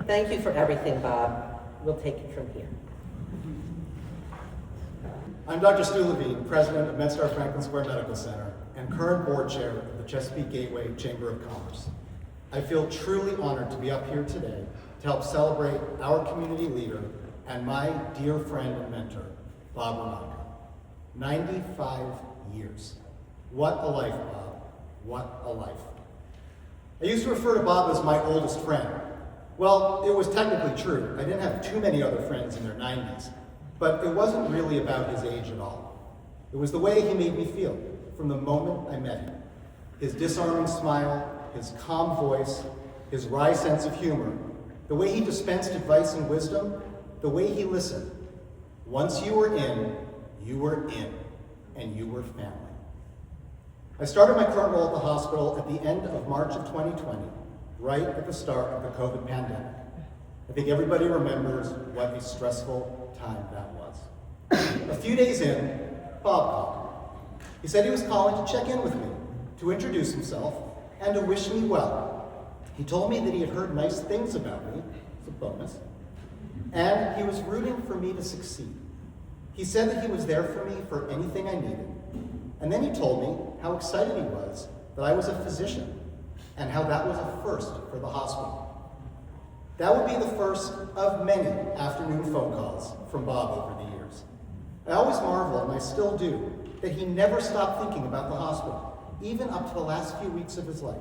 Thank you for everything, Bob. We'll take it from here. I'm Dr. Stu Levine, president of MedStar Franklin Square Medical Center and current board chair of the Chesapeake Gateway Chamber of Commerce. I feel truly honored to be up here today to help celebrate our community leader and my dear friend and mentor, Bob Romadka. 95 years. What a life, Bob. What a life. I used to refer to Bob as my oldest friend. Well, it was technically true. I didn't have too many other friends in their 90s, but it wasn't really about his age at all. It was the way he made me feel from the moment I met him. His disarming smile, his calm voice, his wry sense of humor, the way he dispensed advice and wisdom, the way he listened. Once you were in, and you were family. I started my current role at the hospital at the end of March of 2020, right at the start of the COVID pandemic. I think everybody remembers what a stressful time that was. A few days in, Bob called. He said he was calling to check in with me, to introduce himself, and to wish me well. He told me that he had heard nice things about me, it's a bonus, and he was rooting for me to succeed. He said that he was there for me for anything I needed. And then he told me how excited he was that I was a physician and how that was a first for the hospital. That would be the first of many afternoon phone calls from Bob over the years. I always marvel, and I still do, that he never stopped thinking about the hospital, even up to the last few weeks of his life.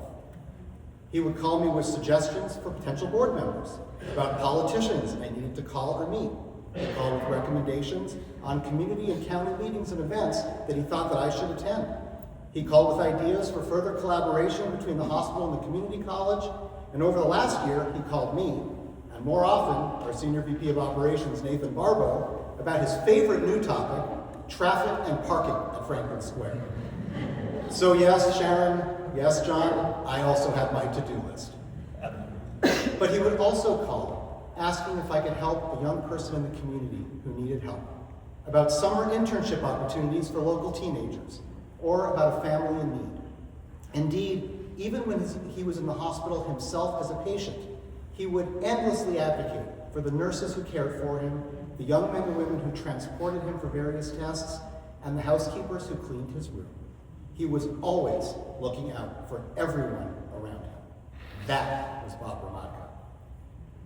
He would call me with suggestions for potential board members, about politicians I needed to call or meet. He'd call with recommendations on community and county meetings and events that he thought that I should attend. He called with ideas for further collaboration between the hospital and the community college. And over the last year, he called me, and more often, our Senior VP of Operations, Nathan Barbo, about his favorite new topic, traffic and parking at Franklin Square. So yes, Sharon, yes, John, I also have my to-do list. But he would also call, asking if I could help a young person in the community who needed help, about summer internship opportunities for local teenagers, or about a family in need. Indeed, even when he was in the hospital himself as a patient, he would endlessly advocate for the nurses who cared for him, the young men and women who transported him for various tests, and the housekeepers who cleaned his room. He was always looking out for everyone around him. That was Bob Romadka.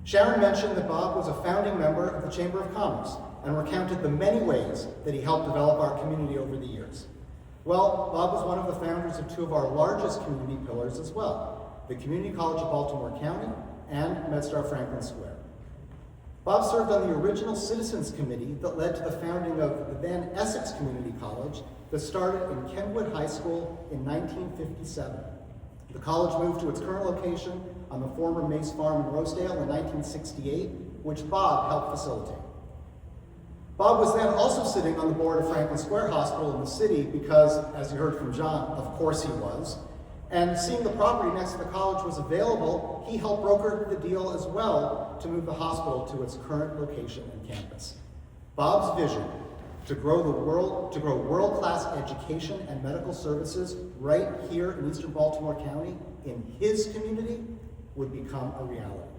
Sharon mentioned that Bob was a founding member of the Chamber of Commerce and recounted the many ways that he helped develop our community over the years. Well, Bob was one of the founders of two of our largest community pillars as well, the Community College of Baltimore County and MedStar Franklin Square. Bob served on the original Citizens Committee that led to the founding of the then Essex Community College that started in Kenwood High School in 1957. The college moved to its current location on the former Mace Farm in Rosedale in 1968, which Bob helped facilitate. Bob was then also sitting on the board of Franklin Square Hospital in the city because, as you heard from John, of course he was, and seeing the property next to the college was available, he helped broker the deal as well to move the hospital to its current location and campus. Bob's vision to grow world-class education and medical services right here in Eastern Baltimore County in his community would become a reality.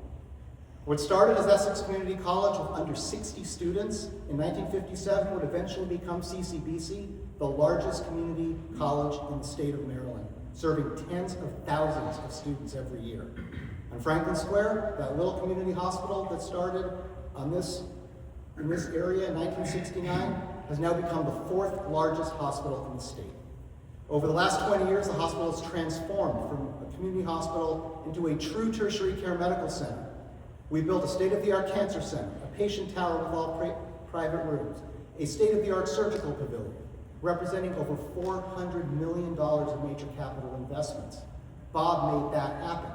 What started as Essex Community College with under 60 students in 1957 would eventually become CCBC, the largest community college in the state of Maryland, serving tens of thousands of students every year. And Franklin Square, that little community hospital that started in this area in 1969, has now become the fourth largest hospital in the state. Over the last 20 years, the hospital has transformed from a community hospital into a true tertiary care medical center. We built a state-of-the-art cancer center, a patient tower with all private rooms, a state-of-the-art surgical pavilion, representing over $400 million of major capital investments. Bob made that happen.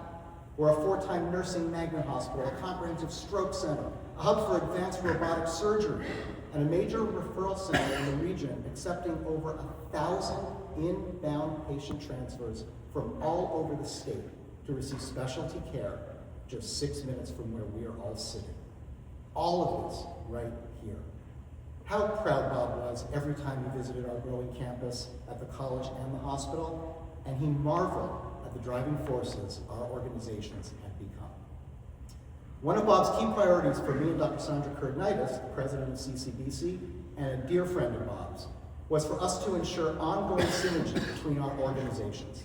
We're a 4-time nursing magnet hospital, a comprehensive stroke center, a hub for advanced robotic surgery, and a major referral center in the region accepting over 1,000 inbound patient transfers from all over the state to receive specialty care just 6 minutes from where we are all sitting. All of this right here. How proud Bob was every time he visited our growing campus at the college and the hospital, and he marveled at the driving forces our organizations have become. One of Bob's key priorities for me and Dr. Sandra Kurgnitis, the president of CCBC, and a dear friend of Bob's, was for us to ensure ongoing synergy between our organizations.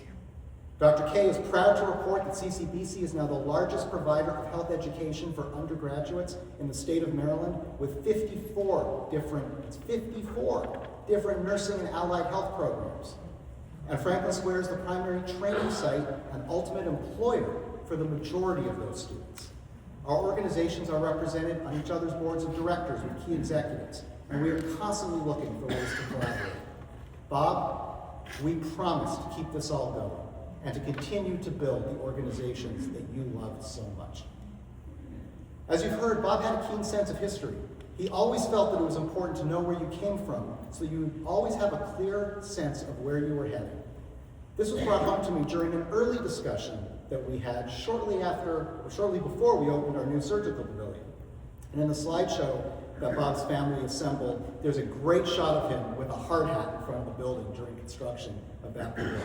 Dr. K is proud to report that CCBC is now the largest provider of health education for undergraduates in the state of Maryland, with 54 different nursing and allied health programs. And Franklin Square is the primary training site and ultimate employer for the majority of those students. Our organizations are represented on each other's boards of directors with key executives, and we are constantly looking for ways to collaborate. Bob, we promise to keep this all going and to continue to build the organizations that you love so much. As you've heard, Bob had a keen sense of history. He always felt that it was important to know where you came from, so you always have a clear sense of where you were heading. This was brought home to me during an early discussion that we had shortly before we opened our new surgical pavilion. And in the slideshow that Bob's family assembled, there's a great shot of him with a hard hat in front of the building during construction of that pavilion.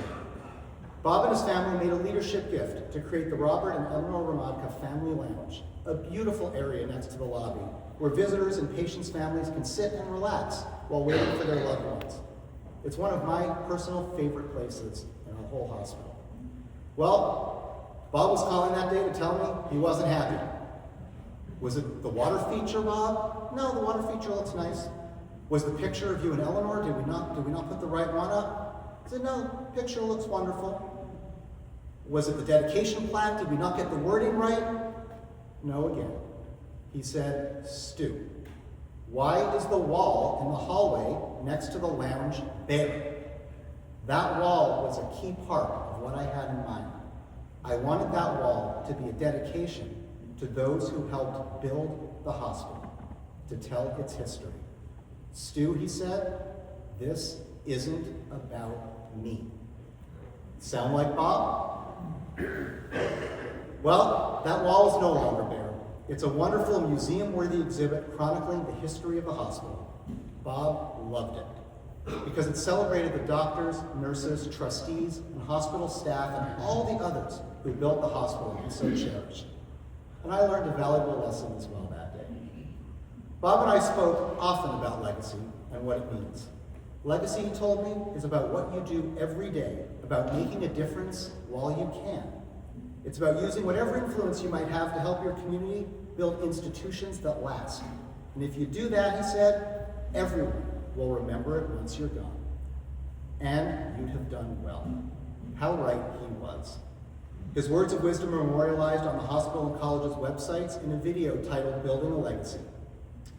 Bob and his family made a leadership gift to create the Robert and Eleanor Romadka Family Lounge, a beautiful area next to the lobby where visitors and patients' families can sit and relax while waiting for their loved ones. It's one of my personal favorite places in our whole hospital. Well, Bob was calling that day to tell me he wasn't happy. Was it the water feature, Bob? No, the water feature looks nice. Was the picture of you and Eleanor, did we not put the right one up? I said, no, the picture looks wonderful. Was it the dedication plaque? Did we not get the wording right? No again. He said, Stu, why is the wall in the hallway next to the lounge bare? That wall was a key part of what I had in mind. I wanted that wall to be a dedication to those who helped build the hospital, to tell its history. Stu, he said, this isn't about me. Sound like Bob? Well, that wall is no longer bare. It's a wonderful museum-worthy exhibit chronicling the history of the hospital. Bob loved it because it celebrated the doctors, nurses, trustees, and hospital staff, and all the others who built the hospital he so cherished. And I learned a valuable lesson as well that day. Bob and I spoke often about legacy and what it means. Legacy, he told me, is about what you do every day, about making a difference while you can. It's about using whatever influence you might have to help your community build institutions that last. And if you do that, he said, everyone will remember it once you're gone. And you'd have done well. How right he was. His words of wisdom are memorialized on the hospital and college's websites in a video titled Building a Legacy.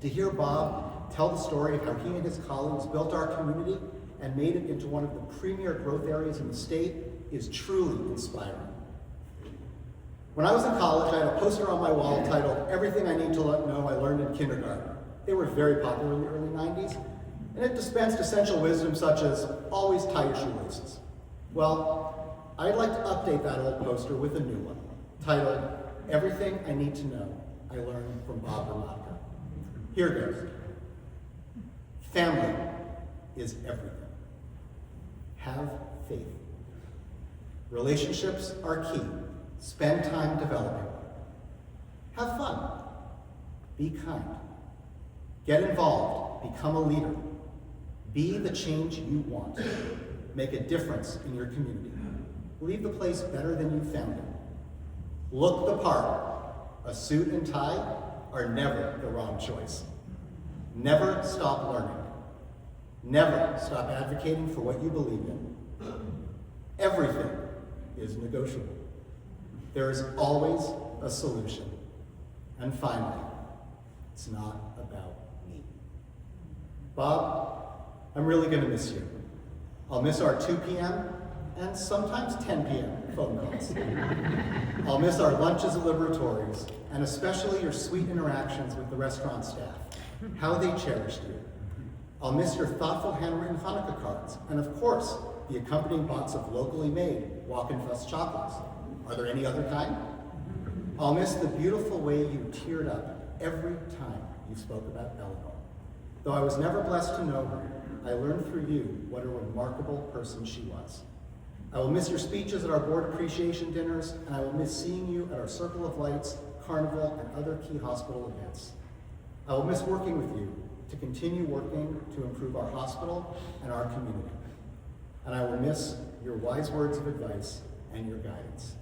To hear Bob tell the story of how he and his colleagues built our community and made it into one of the premier growth areas in the state is truly inspiring. When I was in college, I had a poster on my wall titled, Everything I Need to Know I Learned in Kindergarten. They were very popular in the early 90s, and it dispensed essential wisdom such as, always tie your shoelaces. Well, I'd like to update that old poster with a new one, titled, Everything I Need to Know I Learned from Bob Romadka. Here goes. Family is everything. Have faith. Relationships are key. Spend time developing. Have fun. Be kind. Get involved. Become a leader. Be the change you want. Make a difference in your community. Leave the place better than you found it. Look the part. A suit and tie are never the wrong choice. Never stop learning. Never stop advocating for what you believe in. Everything is negotiable. There is always a solution. And finally, it's not about me. Bob, I'm really going to miss you. I'll miss our 2 p.m., and sometimes 10 p.m. phone calls. I'll miss our lunches at laboratories, and especially your sweet interactions with the restaurant staff, how they cherished you. I'll miss your thoughtful handwritten Hanukkah cards, and of course, the accompanying box of locally made Walkenfuss chocolates. Are there any other kind? I'll miss the beautiful way you teared up every time you spoke about Eleanor. Though I was never blessed to know her, I learned through you what a remarkable person she was. I will miss your speeches at our board appreciation dinners, and I will miss seeing you at our Circle of Lights, Carnival, and other key hospital events. I will miss working with you to continue working to improve our hospital and our community. And I will miss your wise words of advice and your guidance.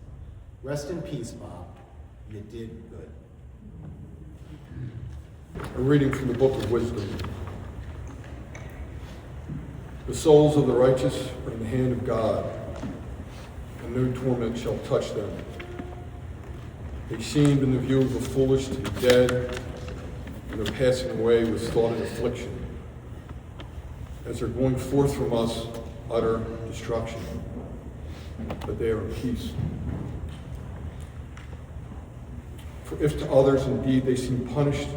Rest in peace, Bob. You did good. A reading from the Book of Wisdom. The souls of the righteous are in the hand of God, and no torment shall touch them. They seemed in the view of the foolish to be dead, and their passing away was thought in affliction. As they're going forth from us, utter destruction, but they are in peace. For if to others indeed they seem punished,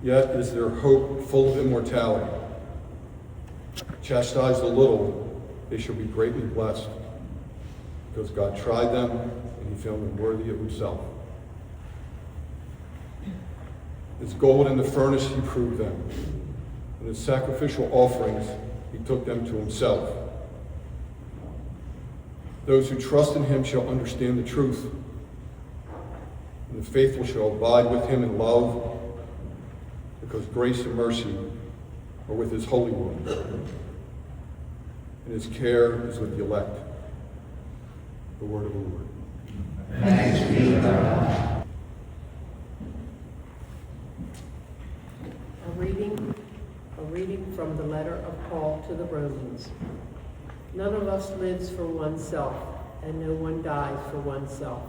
yet is their hope full of immortality. Chastised a little, they shall be greatly blessed, because God tried them and he found them worthy of himself. As gold in the furnace he proved them, and as sacrificial offerings he took them to himself. Those who trust in him shall understand the truth, and the faithful shall abide with him in love, because grace and mercy are with his Holy One, and his care is with the elect. The word of the Lord. Thanks be to God. A reading from the letter of Paul to the Romans. None of us lives for oneself, and no one dies for oneself.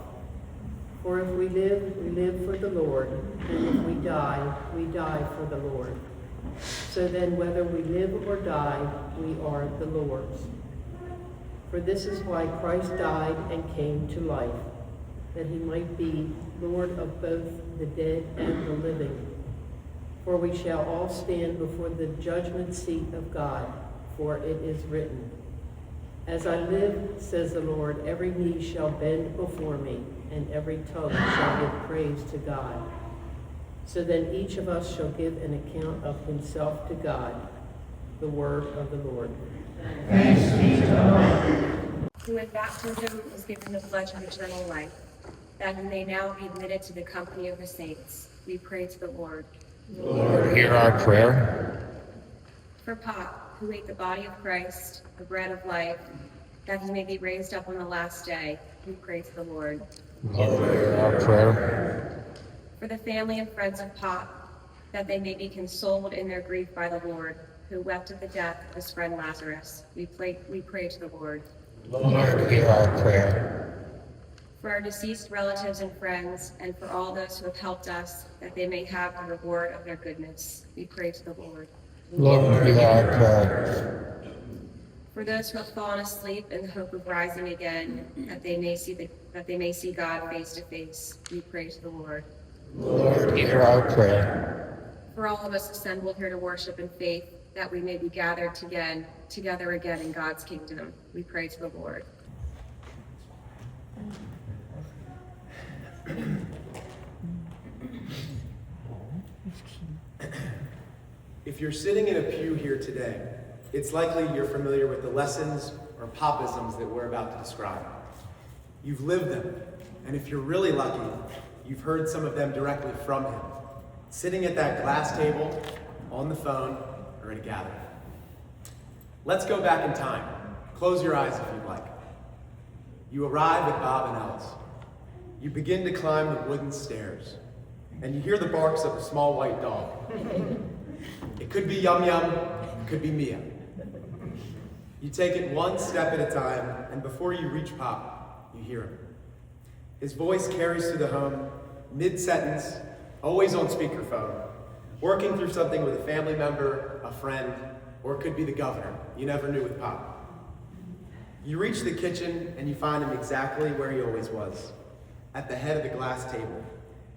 For if we live for the Lord, and if we die for the Lord. So then, whether we live or die, we are the Lord's. For this is why Christ died and came to life, that he might be Lord of both the dead and the living. For we shall all stand before the judgment seat of God, for it is written, As I live, says the Lord, every knee shall bend before me, and every tongue shall give praise to God. So then each of us shall give an account of himself to God. The word of the Lord. Thanks be to God. Who in baptism was given the pledge of eternal life, that he may now be admitted to the company of the saints. We pray to the Lord. Lord, hear our prayer. For Pop, who ate the body of Christ, the bread of life, that he may be raised up on the last day, we pray to the Lord. Lord, hear our prayer. For the family and friends of Pop, that they may be consoled in their grief by the Lord, who wept at the death of his friend Lazarus, we pray to the Lord. Lord, hear our prayer. For our deceased relatives and friends, and for all those who have helped us, that they may have the reward of their goodness, we pray to the Lord. Lord, hear our prayer. For those who have fallen asleep in the hope of rising again, that they may see God face to face, we pray to the Lord. Lord, hear our prayer. For all of us assembled here to worship in faith, that we may be gathered together again in God's kingdom, we pray to the Lord. If you're sitting in a pew here today, it's likely you're familiar with the lessons or popisms that we're about to describe. You've lived them, and if you're really lucky, you've heard some of them directly from him, sitting at that glass table, on the phone, or at a gathering. Let's go back in time. Close your eyes if you'd like. You arrive at Bob and Elle's. You begin to climb the wooden stairs, and you hear the barks of a small white dog. It could be Yum Yum, it could be Mia. You take it one step at a time, and before you reach Pop, you hear him. His voice carries through the home, mid-sentence, always on speakerphone, working through something with a family member, a friend, or it could be the governor. You never knew with Pop. You reach the kitchen and you find him exactly where he always was, at the head of the glass table.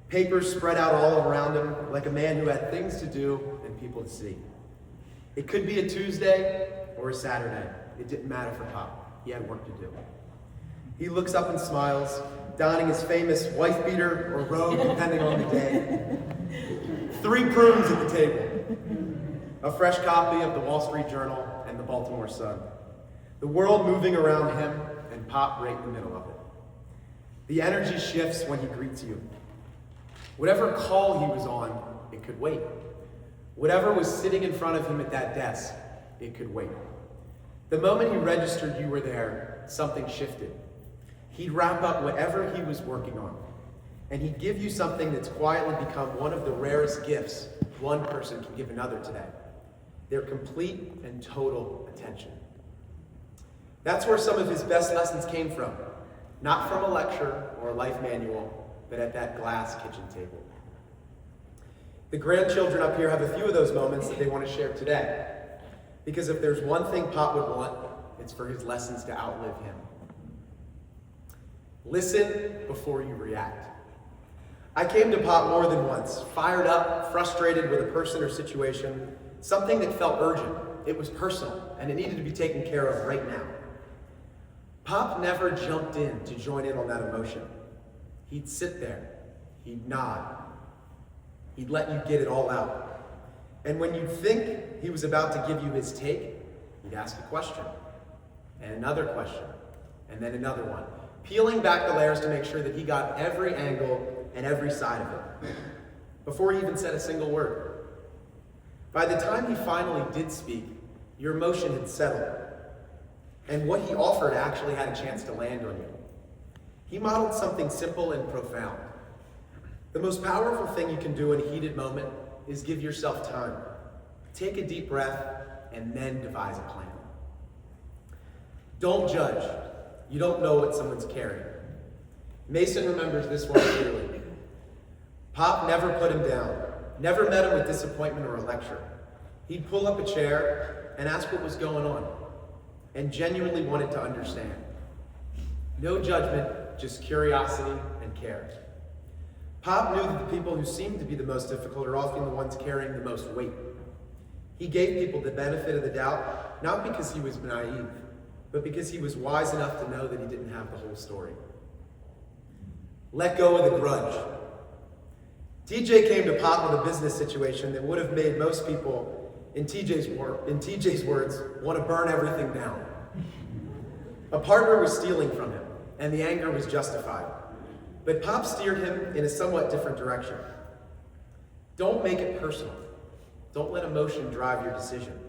Papers spread out all around him like a man who had things to do and people to see. It could be a Tuesday or a Saturday. It didn't matter for Pop. He had work to do. He looks up and smiles, donning his famous wife beater or robe, depending on the day. 3 prunes at the table. A fresh copy of the Wall Street Journal and the Baltimore Sun. The world moving around him and Pop right in the middle of it. The energy shifts when he greets you. Whatever call he was on, it could wait. Whatever was sitting in front of him at that desk, it could wait. The moment he registered you were there, something shifted. He'd wrap up whatever he was working on, and he'd give you something that's quietly become one of the rarest gifts one person can give another today. Their complete and total attention. That's where some of his best lessons came from. Not from a lecture or a life manual, but at that glass kitchen table. The grandchildren up here have a few of those moments that they want to share today. Because if there's one thing Pop would want, it's for his lessons to outlive him. Listen before you react. I came to Pop more than once, fired up, frustrated with a person or situation, something that felt urgent. It was personal, and it needed to be taken care of right now. Pop never jumped in to join in on that emotion. He'd sit there, he'd nod, he'd let you get it all out. And when you'd think he was about to give you his take, he'd ask a question, and another question, and then another one, peeling back the layers to make sure that he got every angle and every side of it, before he even said a single word. By the time he finally did speak, your emotion had settled, and what he offered actually had a chance to land on you. He modeled something simple and profound. The most powerful thing you can do in a heated moment is give yourself time. Take a deep breath and then devise a plan. Don't judge. You don't know what someone's carrying. Mason remembers this one clearly. Pop never put him down, never met him with disappointment or a lecture. He'd pull up a chair and ask what was going on, and genuinely wanted to understand. No judgment, just curiosity and care. Pop knew that the people who seemed to be the most difficult are often the ones carrying the most weight. He gave people the benefit of the doubt, not because he was naive, but because he was wise enough to know that he didn't have the whole story. Let go of the grudge. TJ came to Pop with a business situation that would have made most people, in TJ's words, want to burn everything down. A partner was stealing from him, and the anger was justified. But Pop steered him in a somewhat different direction. Don't make it personal. Don't let emotion drive your decision.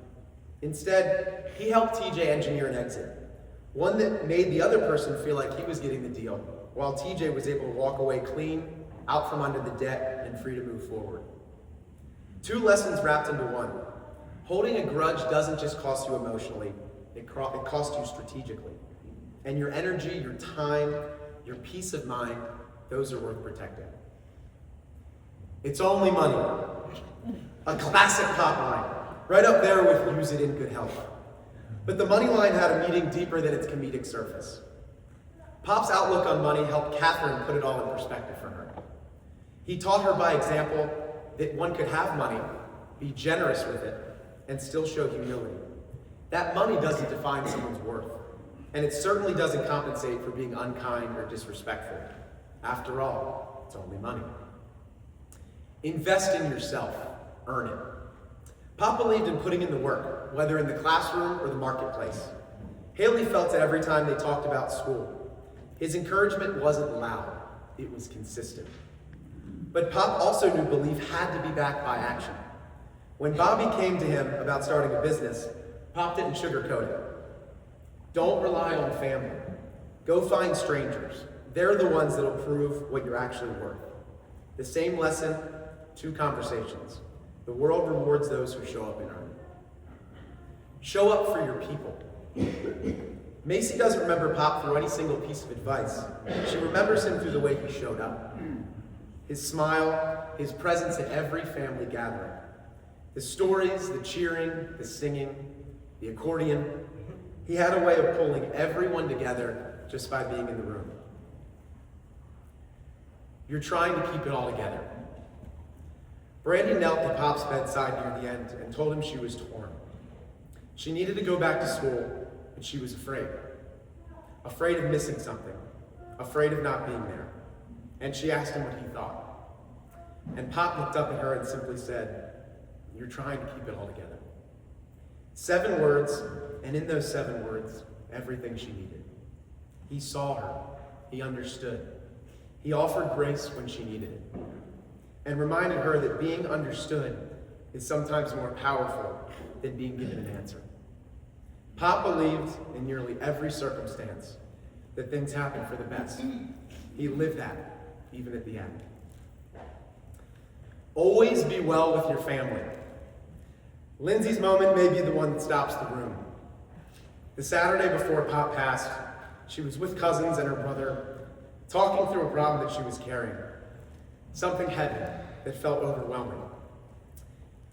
Instead, he helped TJ engineer an exit, one that made the other person feel like he was getting the deal, while TJ was able to walk away clean, out from under the debt, and free to move forward. 2 lessons wrapped into one. Holding a grudge doesn't just cost you emotionally, it costs you strategically. And your energy, your time, your peace of mind, those are worth protecting. It's only money. A classic Pop line, right up there with use it in good health. But the money line had a meaning deeper than its comedic surface. Pop's outlook on money helped Catherine put it all in perspective for her. He taught her by example that one could have money, be generous with it, and still show humility. That money doesn't define someone's worth, and it certainly doesn't compensate for being unkind or disrespectful. After all, it's only money. Invest in yourself. Earn it. Pop believed in putting in the work, whether in the classroom or the marketplace. Haley felt it every time they talked about school. His encouragement wasn't loud, it was consistent. But Pop also knew belief had to be backed by action. When Bobby came to him about starting a business, Pop didn't sugarcoat it. Don't rely on family. Go find strangers. They're the ones that'll prove what you're actually worth. The same lesson, 2 conversations. The world rewards those who show up and earn. Show up for your people. Macy doesn't remember Pop through any single piece of advice. She remembers him through the way he showed up. His smile, his presence at every family gathering. The stories, the cheering, the singing, the accordion. He had a way of pulling everyone together just by being in the room. You're trying to keep it all together. Brandy knelt at Pop's bedside near the end and told him she was torn. She needed to go back to school, but she was afraid. Afraid of missing something. Afraid of not being there. And she asked him what he thought. And Pop looked up at her and simply said, "You're trying to keep it all together." 7 words, and in those 7 words, everything she needed. He saw her. He understood. He offered grace when she needed it, and reminded her that being understood is sometimes more powerful than being given an answer. Pop believed in nearly every circumstance that things happen for the best. He lived that, even at the end. Always be well with your family. Lindsay's moment may be the one that stops the room. The Saturday before Pop passed, she was with cousins and her brother, talking through a problem that she was carrying. Something heavy that felt overwhelming.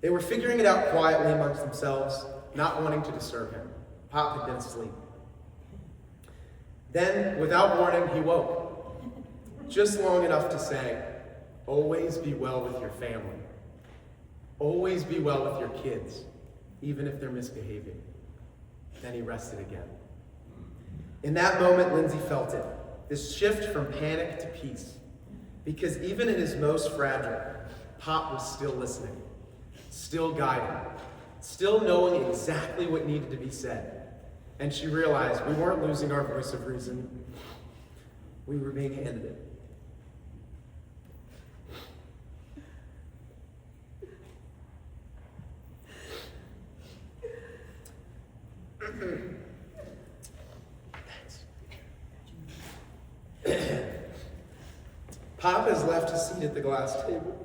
They were figuring it out quietly amongst themselves, not wanting to disturb him. Pop had been asleep. Then, without warning, he woke. Just long enough to say, "Always be well with your family. Always be well with your kids, even if they're misbehaving." Then he rested again. In that moment, Lindsay felt it, this shift from panic to peace. Because even in his most fragile, Pop was still listening, still guiding, still knowing exactly what needed to be said. And she realized we weren't losing our voice of reason, we were being handed it. Pop has left his seat at the glass table.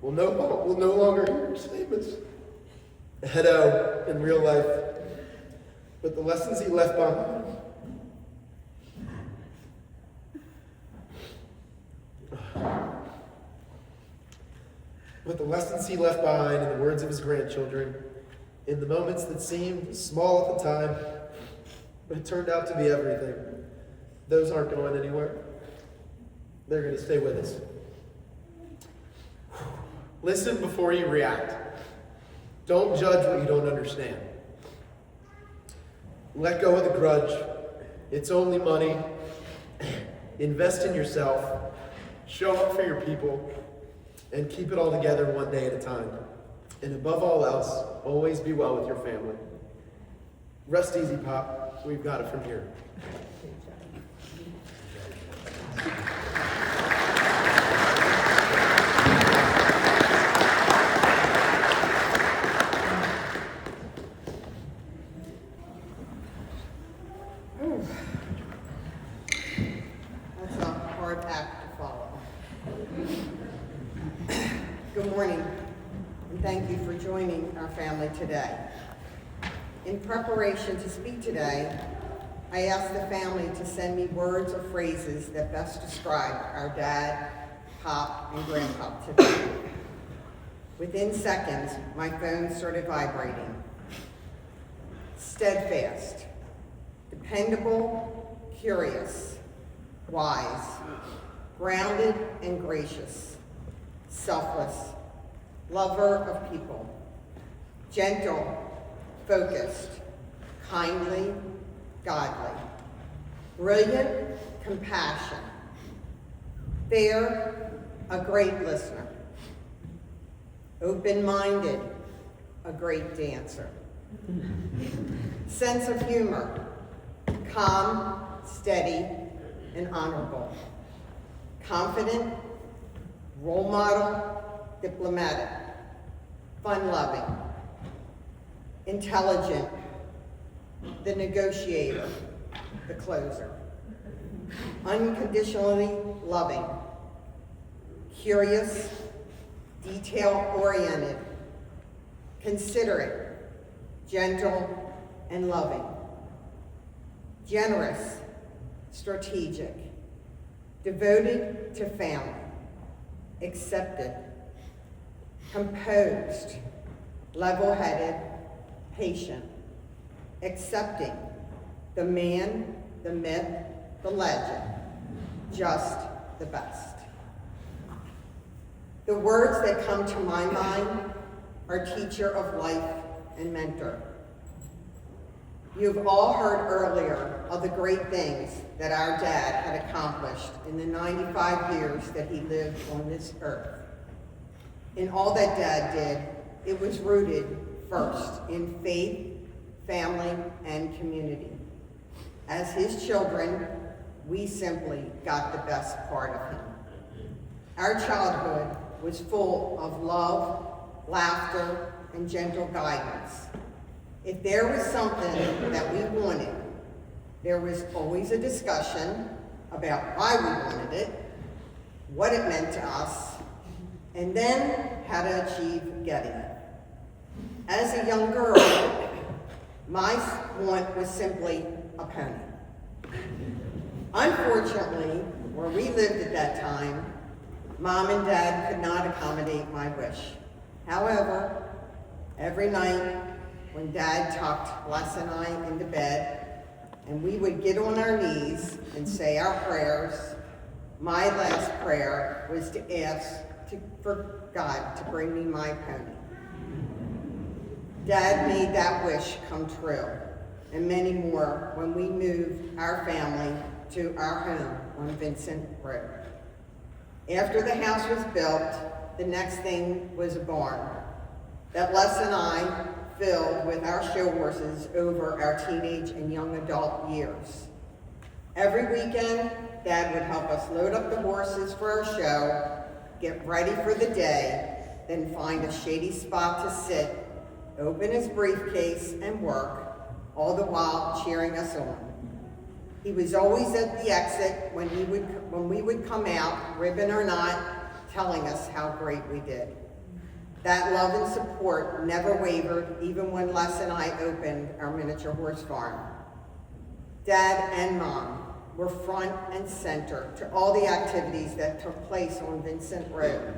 We'll no longer hear statements hedo in real life, but the lessons he left behind. But the lessons he left behind in the words of his grandchildren, in the moments that seemed small at the time, but it turned out to be everything, those aren't going anywhere. They're going to stay with us. Listen before you react. Don't judge what you don't understand. Let go of the grudge. It's only money. Invest in yourself. Show up for your people. And keep it all together one day at a time. And above all else, always be well with your family. Rest easy, Pop. We've got it from here. That's a hard act to follow. Good morning, and thank you for joining our family today. In preparation to speak today, I asked the family to send me words or phrases that best describe our dad, Pop, and Grandpop today. Within seconds, my phone started vibrating. Steadfast, dependable, curious, wise, grounded and gracious, selfless, lover of people, gentle, focused, kindly, godly, brilliant, compassion, fair, a great listener, open-minded, a great dancer, sense of humor, calm, steady, and honorable, confident, role model, diplomatic, fun-loving, intelligent, the negotiator, the closer, unconditionally loving, curious, detail-oriented, considerate, gentle, and loving, generous, strategic, devoted to family, accepted, composed, level-headed, patient, accepting, the man, the myth, the legend, just the best. The words that come to my mind are teacher of life and mentor. You've all heard earlier of the great things that our dad had accomplished in the 95 years that he lived on this earth. In all that Dad did, it was rooted first in faith, family, and community. As his children, we simply got the best part of him. Our childhood was full of love, laughter, and gentle guidance. If there was something that we wanted, there was always a discussion about why we wanted it, what it meant to us, and then how to achieve getting it. As a young girl, my want was simply a pony. Unfortunately, where we lived at that time, Mom and Dad could not accommodate my wish. However, every night when Dad tucked Les and I into bed, and we would get on our knees and say our prayers, my last prayer was to ask for God to bring me my pony. Dad made that wish come true, and many more when we moved our family to our home on Vincent Road. After the house was built, the next thing was a barn that Les and I filled with our show horses over our teenage and young adult years. Every weekend, Dad would help us load up the horses for our show, get ready for the day, then find a shady spot to sit, open his briefcase, and work, all the while cheering us on. He was always at the exit when we would come out, ribbon or not, telling us how great we did. That love and support never wavered, even when Les and I opened our miniature horse farm. Dad and Mom were front and center to all the activities that took place on Vincent Road.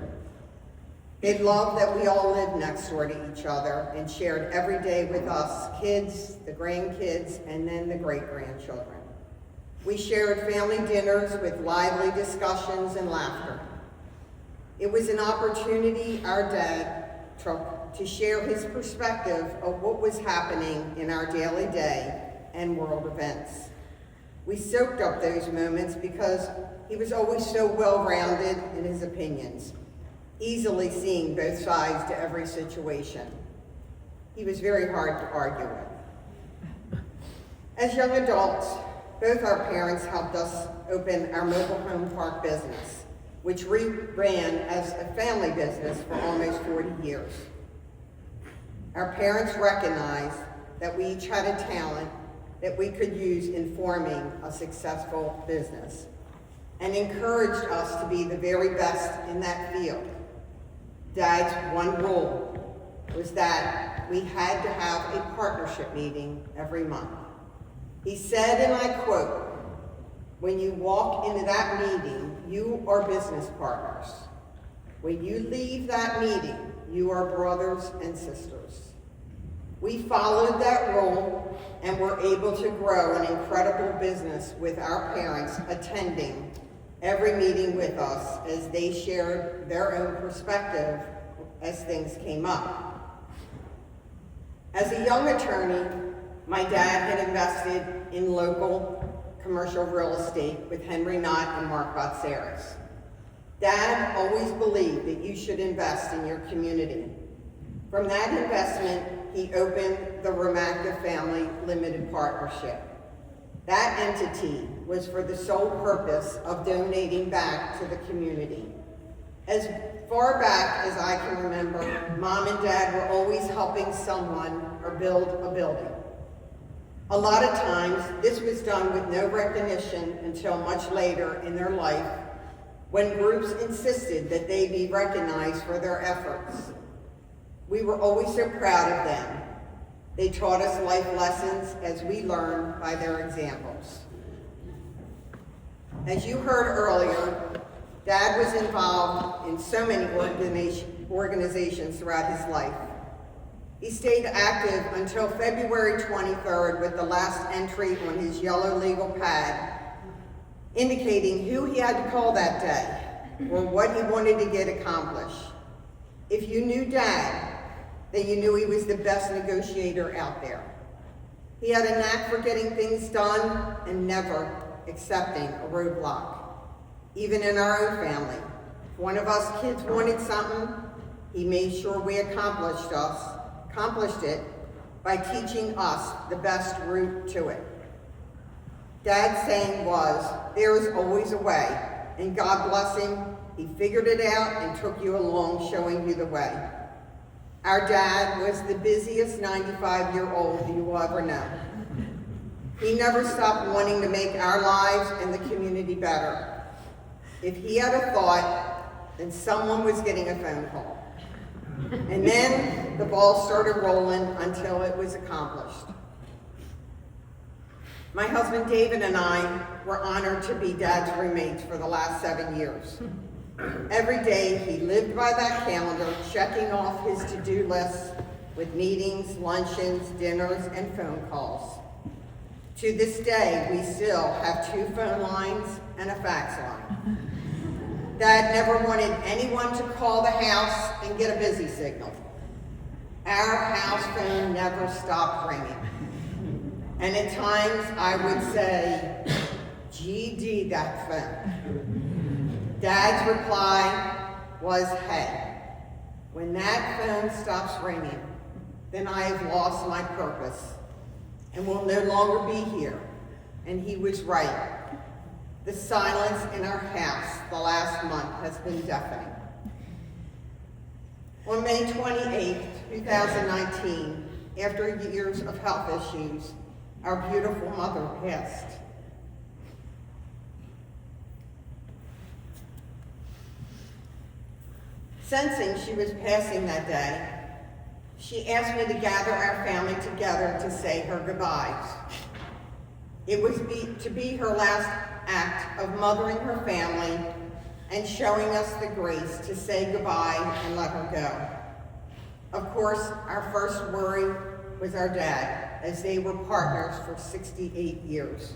They loved that we all lived next door to each other and shared every day with us, kids, the grandkids, and then the great-grandchildren. We shared family dinners with lively discussions and laughter. It was an opportunity our dad took to share his perspective of what was happening in our daily day and world events. We soaked up those moments because he was always so well-rounded in his opinions, easily seeing both sides to every situation. He was very hard to argue with. As young adults, both our parents helped us open our mobile home park business, which we ran as a family business for almost 40 years. Our parents recognized that we each had a talent that we could use in forming a successful business and encouraged us to be the very best in that field. Dad's one rule was that we had to have a partnership meeting every month. He said, and I quote, "When you walk into that meeting, you are business partners. When you leave that meeting, you are brothers and sisters." We followed that rule and were able to grow an incredible business with our parents attending every meeting with us as they shared their own perspective as things came up. As a young attorney, my dad had invested in local commercial real estate with Henry Knott and Mark Botsaris. Dad always believed that you should invest in your community. From that investment, he opened the Romadka Family Limited Partnership. That entity was for the sole purpose of donating back to the community. As far back as I can remember, Mom and Dad were always helping someone or build a building. A lot of times, this was done with no recognition until much later in their life, when groups insisted that they be recognized for their efforts. We were always so proud of them. They taught us life lessons as we learned by their examples. As you heard earlier, Dad was involved in so many organizations throughout his life. He stayed active until February 23rd with the last entry on his yellow legal pad, indicating who he had to call that day or what he wanted to get accomplished. If you knew Dad, then you knew he was the best negotiator out there. He had a knack for getting things done and never accepting a roadblock. Even in our own family, if one of us kids wanted something, he made sure we accomplished it by teaching us the best route to it. Dad's saying was, there is always a way, and God bless him, he figured it out and took you along showing you the way. Our dad was the busiest 95-year-old you will ever know. He never stopped wanting to make our lives and the community better. If he had a thought, then someone was getting a phone call. And then the ball started rolling until it was accomplished. My husband David and I were honored to be Dad's roommates for the last 7 years. Every day he lived by that calendar, checking off his to-do lists with meetings, luncheons, dinners, and phone calls. To this day, we still have 2 phone lines and a fax line. Dad never wanted anyone to call the house and get a busy signal. Our house phone never stopped ringing. And at times I would say, GD that phone. Dad's reply was, hey, when that phone stops ringing, then I have lost my purpose and will no longer be here. And he was right. The silence in our house the last month has been deafening. On May 28, 2019, after years of health issues, our beautiful mother passed. Sensing she was passing that day, she asked me to gather our family together to say her goodbyes. It was to be her last act of mothering her family and showing us the grace to say goodbye and let her go. Of course, our first worry was our dad, as they were partners for 68 years.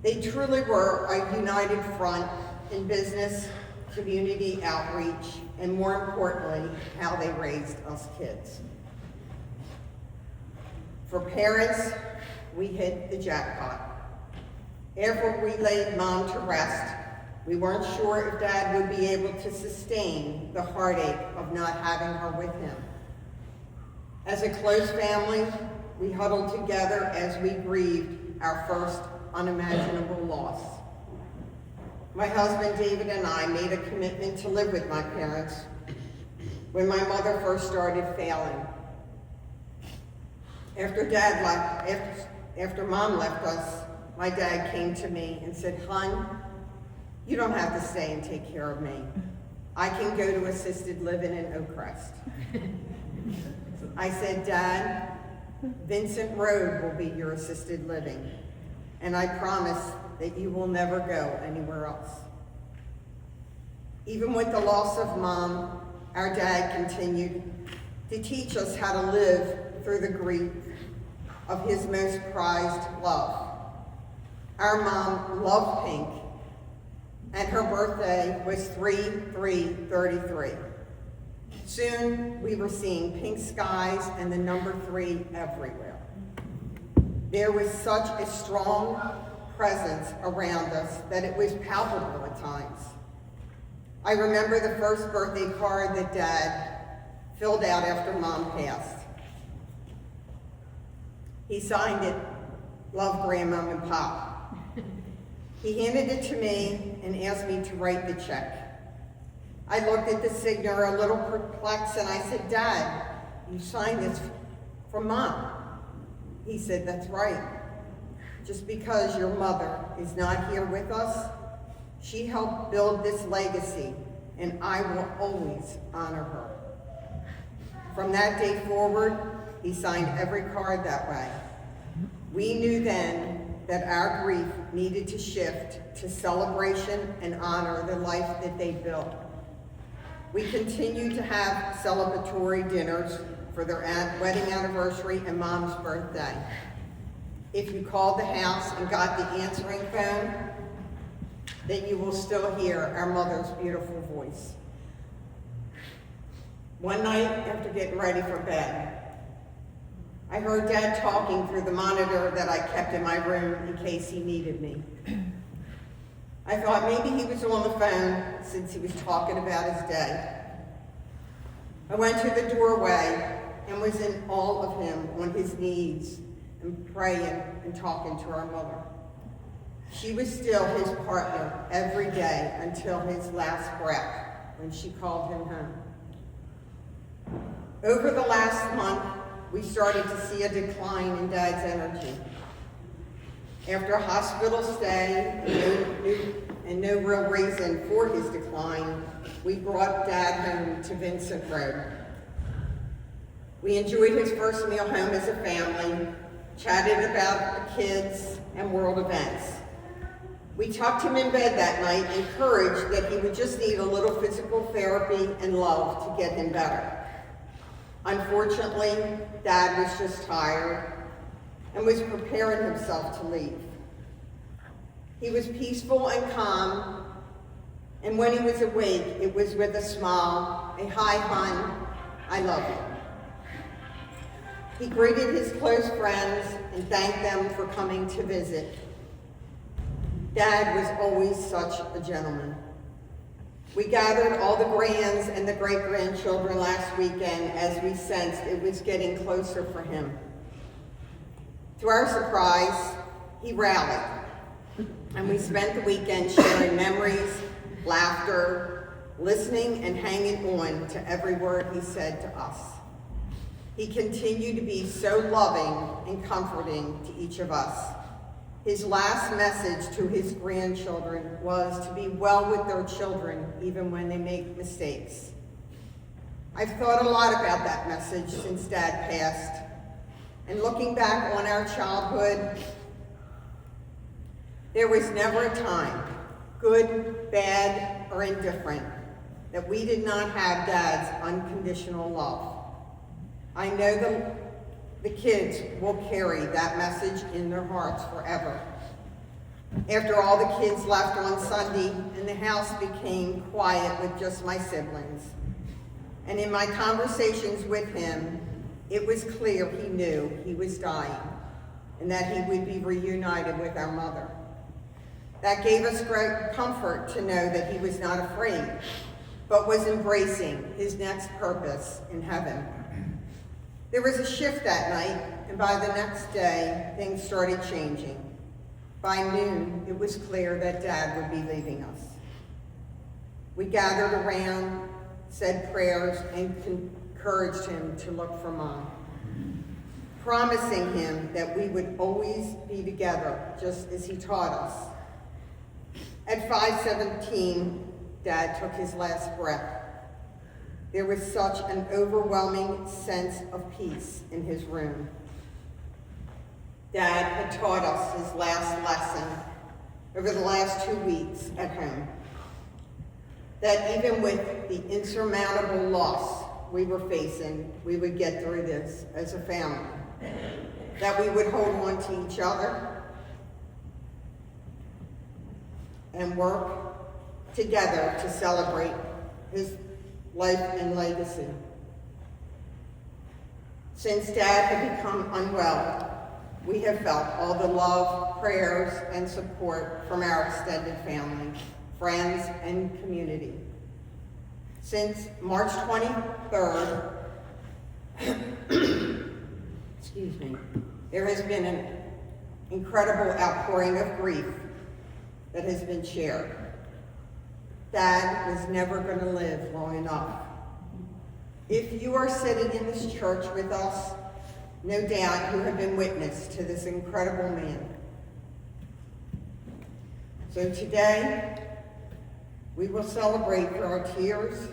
They truly were a united front in business, community outreach, and more importantly, how they raised us kids. For parents, we hit the jackpot. After we laid Mom to rest, we weren't sure if Dad would be able to sustain the heartache of not having her with him. As a close family, we huddled together as we grieved our first unimaginable loss. My husband David and I made a commitment to live with my parents when my mother first started failing. After Mom left us, my dad came to me and said, "Hon, you don't have to stay and take care of me. I can go to assisted living in Oak Crest." I said, "Dad, Vincent Road will be your assisted living, and I promise that you will never go anywhere else." Even with the loss of Mom, our dad continued to teach us how to live through the grief of his most prized love. Our mom loved pink, and her birthday was 3/3/33. Soon, we were seeing pink skies and the number 3 everywhere. There was such a strong presence around us that it was palpable at times. I remember the first birthday card that Dad filled out after Mom passed. He signed it, "Love Grandmom and Pop." He handed it to me and asked me to write the check. I looked at the signature a little perplexed and I said, "Dad, you signed this for Mom." He said, "That's right. Just because your mother is not here with us, she helped build this legacy and I will always honor her." From that day forward, he signed every card that way. We knew then that our grief needed to shift to celebration and honor the life that they built. We continued to have celebratory dinners for their wedding anniversary and Mom's birthday. If you called the house and got the answering phone, then you will still hear our mother's beautiful voice. One night, after getting ready for bed, I heard Dad talking through the monitor that I kept in my room in case he needed me. I thought maybe he was on the phone since he was talking about his day. I went to the doorway and was in awe of him on his knees and praying and talking to our mother. She was still his partner every day until his last breath when she called him home. Over the last month, we started to see a decline in Dad's energy. After a hospital stay and no real reason for his decline, we brought Dad home to Vincent Road. We enjoyed his first meal home as a family, chatted about the kids and world events. We tucked him in bed that night, encouraged that he would just need a little physical therapy and love to get him better. Unfortunately, Dad was just tired and was preparing himself to leave. He was peaceful and calm, and when he was awake, it was with a smile, a "Hi, hon, I love you." He greeted his close friends and thanked them for coming to visit. Dad was always such a gentleman. We gathered all the grands and the great-grandchildren last weekend as we sensed it was getting closer for him. To our surprise, he rallied, and we spent the weekend sharing memories, laughter, listening, and hanging on to every word he said to us. He continued to be so loving and comforting to each of us. His last message to his grandchildren was to be well with their children even when they make mistakes. I've thought a lot about that message since Dad passed, and looking back on our childhood, there was never a time, good, bad, or indifferent, that we did not have Dad's unconditional love. I know the kids will carry that message in their hearts forever. After all the kids left on Sunday and the house became quiet with just my siblings, and in my conversations with him, it was clear he knew he was dying and that he would be reunited with our mother. That gave us great comfort to know that he was not afraid, but was embracing his next purpose in heaven. There was a shift that night, and by the next day, things started changing. By noon, it was clear that Dad would be leaving us. We gathered around, said prayers, and encouraged him to look for Mom, promising him that we would always be together, just as he taught us. At 5:17, Dad took his last breath. There was such an overwhelming sense of peace in his room. Dad had taught us his last lesson over the last 2 weeks at home. That even with the insurmountable loss we were facing, we would get through this as a family. That we would hold on to each other and work together to celebrate his life and legacy. Since Dad had become unwell, we have felt all the love, prayers, and support from our extended family, friends, and community. Since March 23rd, excuse me, there has been an incredible outpouring of grief that has been shared. Dad was never going to live long enough. If you are sitting in this church with us, no doubt you have been witness to this incredible man. So today, we will celebrate through our tears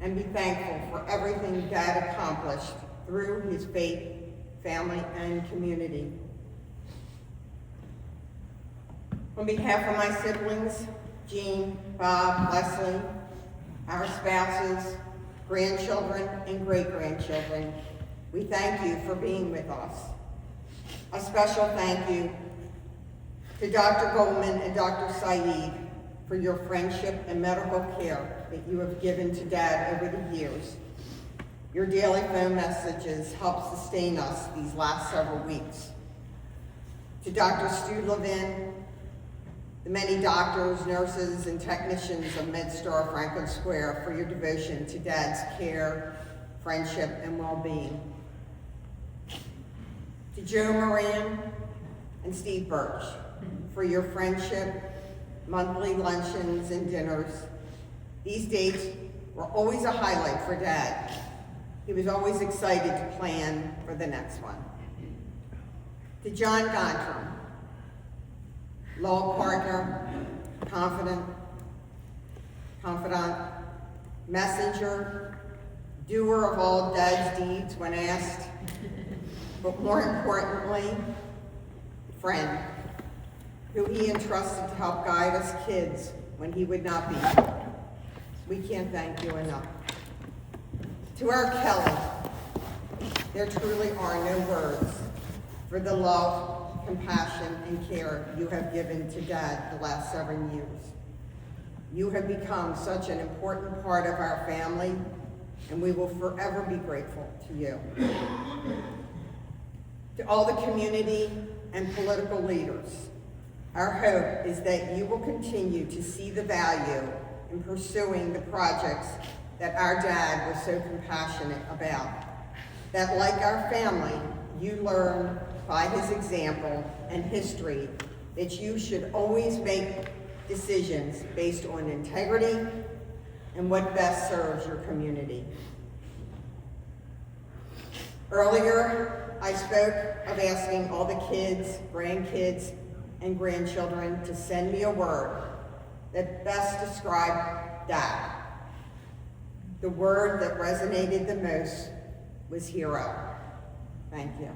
and be thankful for everything Dad accomplished through his faith, family, and community. On behalf of my siblings, Jean, Bob, Leslie, our spouses, grandchildren, and great-grandchildren, we thank you for being with us. A special thank you to Dr. Goldman and Dr. Saeed for your friendship and medical care that you have given to Dad over the years. Your daily phone messages help sustain us these last several weeks. To Dr. Stu Levin, the many doctors, nurses, and technicians of MedStar Franklin Square for your devotion to Dad's care, friendship, and well-being. To Joe Moran and Steve Birch for your friendship, monthly luncheons and dinners. These dates were always a highlight for Dad. He was always excited to plan for the next one. To John Gontram, law partner, confidant, messenger, doer of all Dad's deeds when asked, but more importantly, friend, who he entrusted to help guide us kids when he would not be here. We can't thank you enough. To our Kelly, there truly are no words for the love, compassion, and care you have given to Dad the last 7 years. You have become such an important part of our family, and we will forever be grateful to you. To all the community and political leaders, our hope is that you will continue to see the value in pursuing the projects that our Dad was so compassionate about. That like our family, you learn by his example and history that you should always make decisions based on integrity and what best serves your community. Earlier, I spoke of asking all the kids, grandkids, and grandchildren to send me a word that best described Dad. The word that resonated the most was hero. Thank you.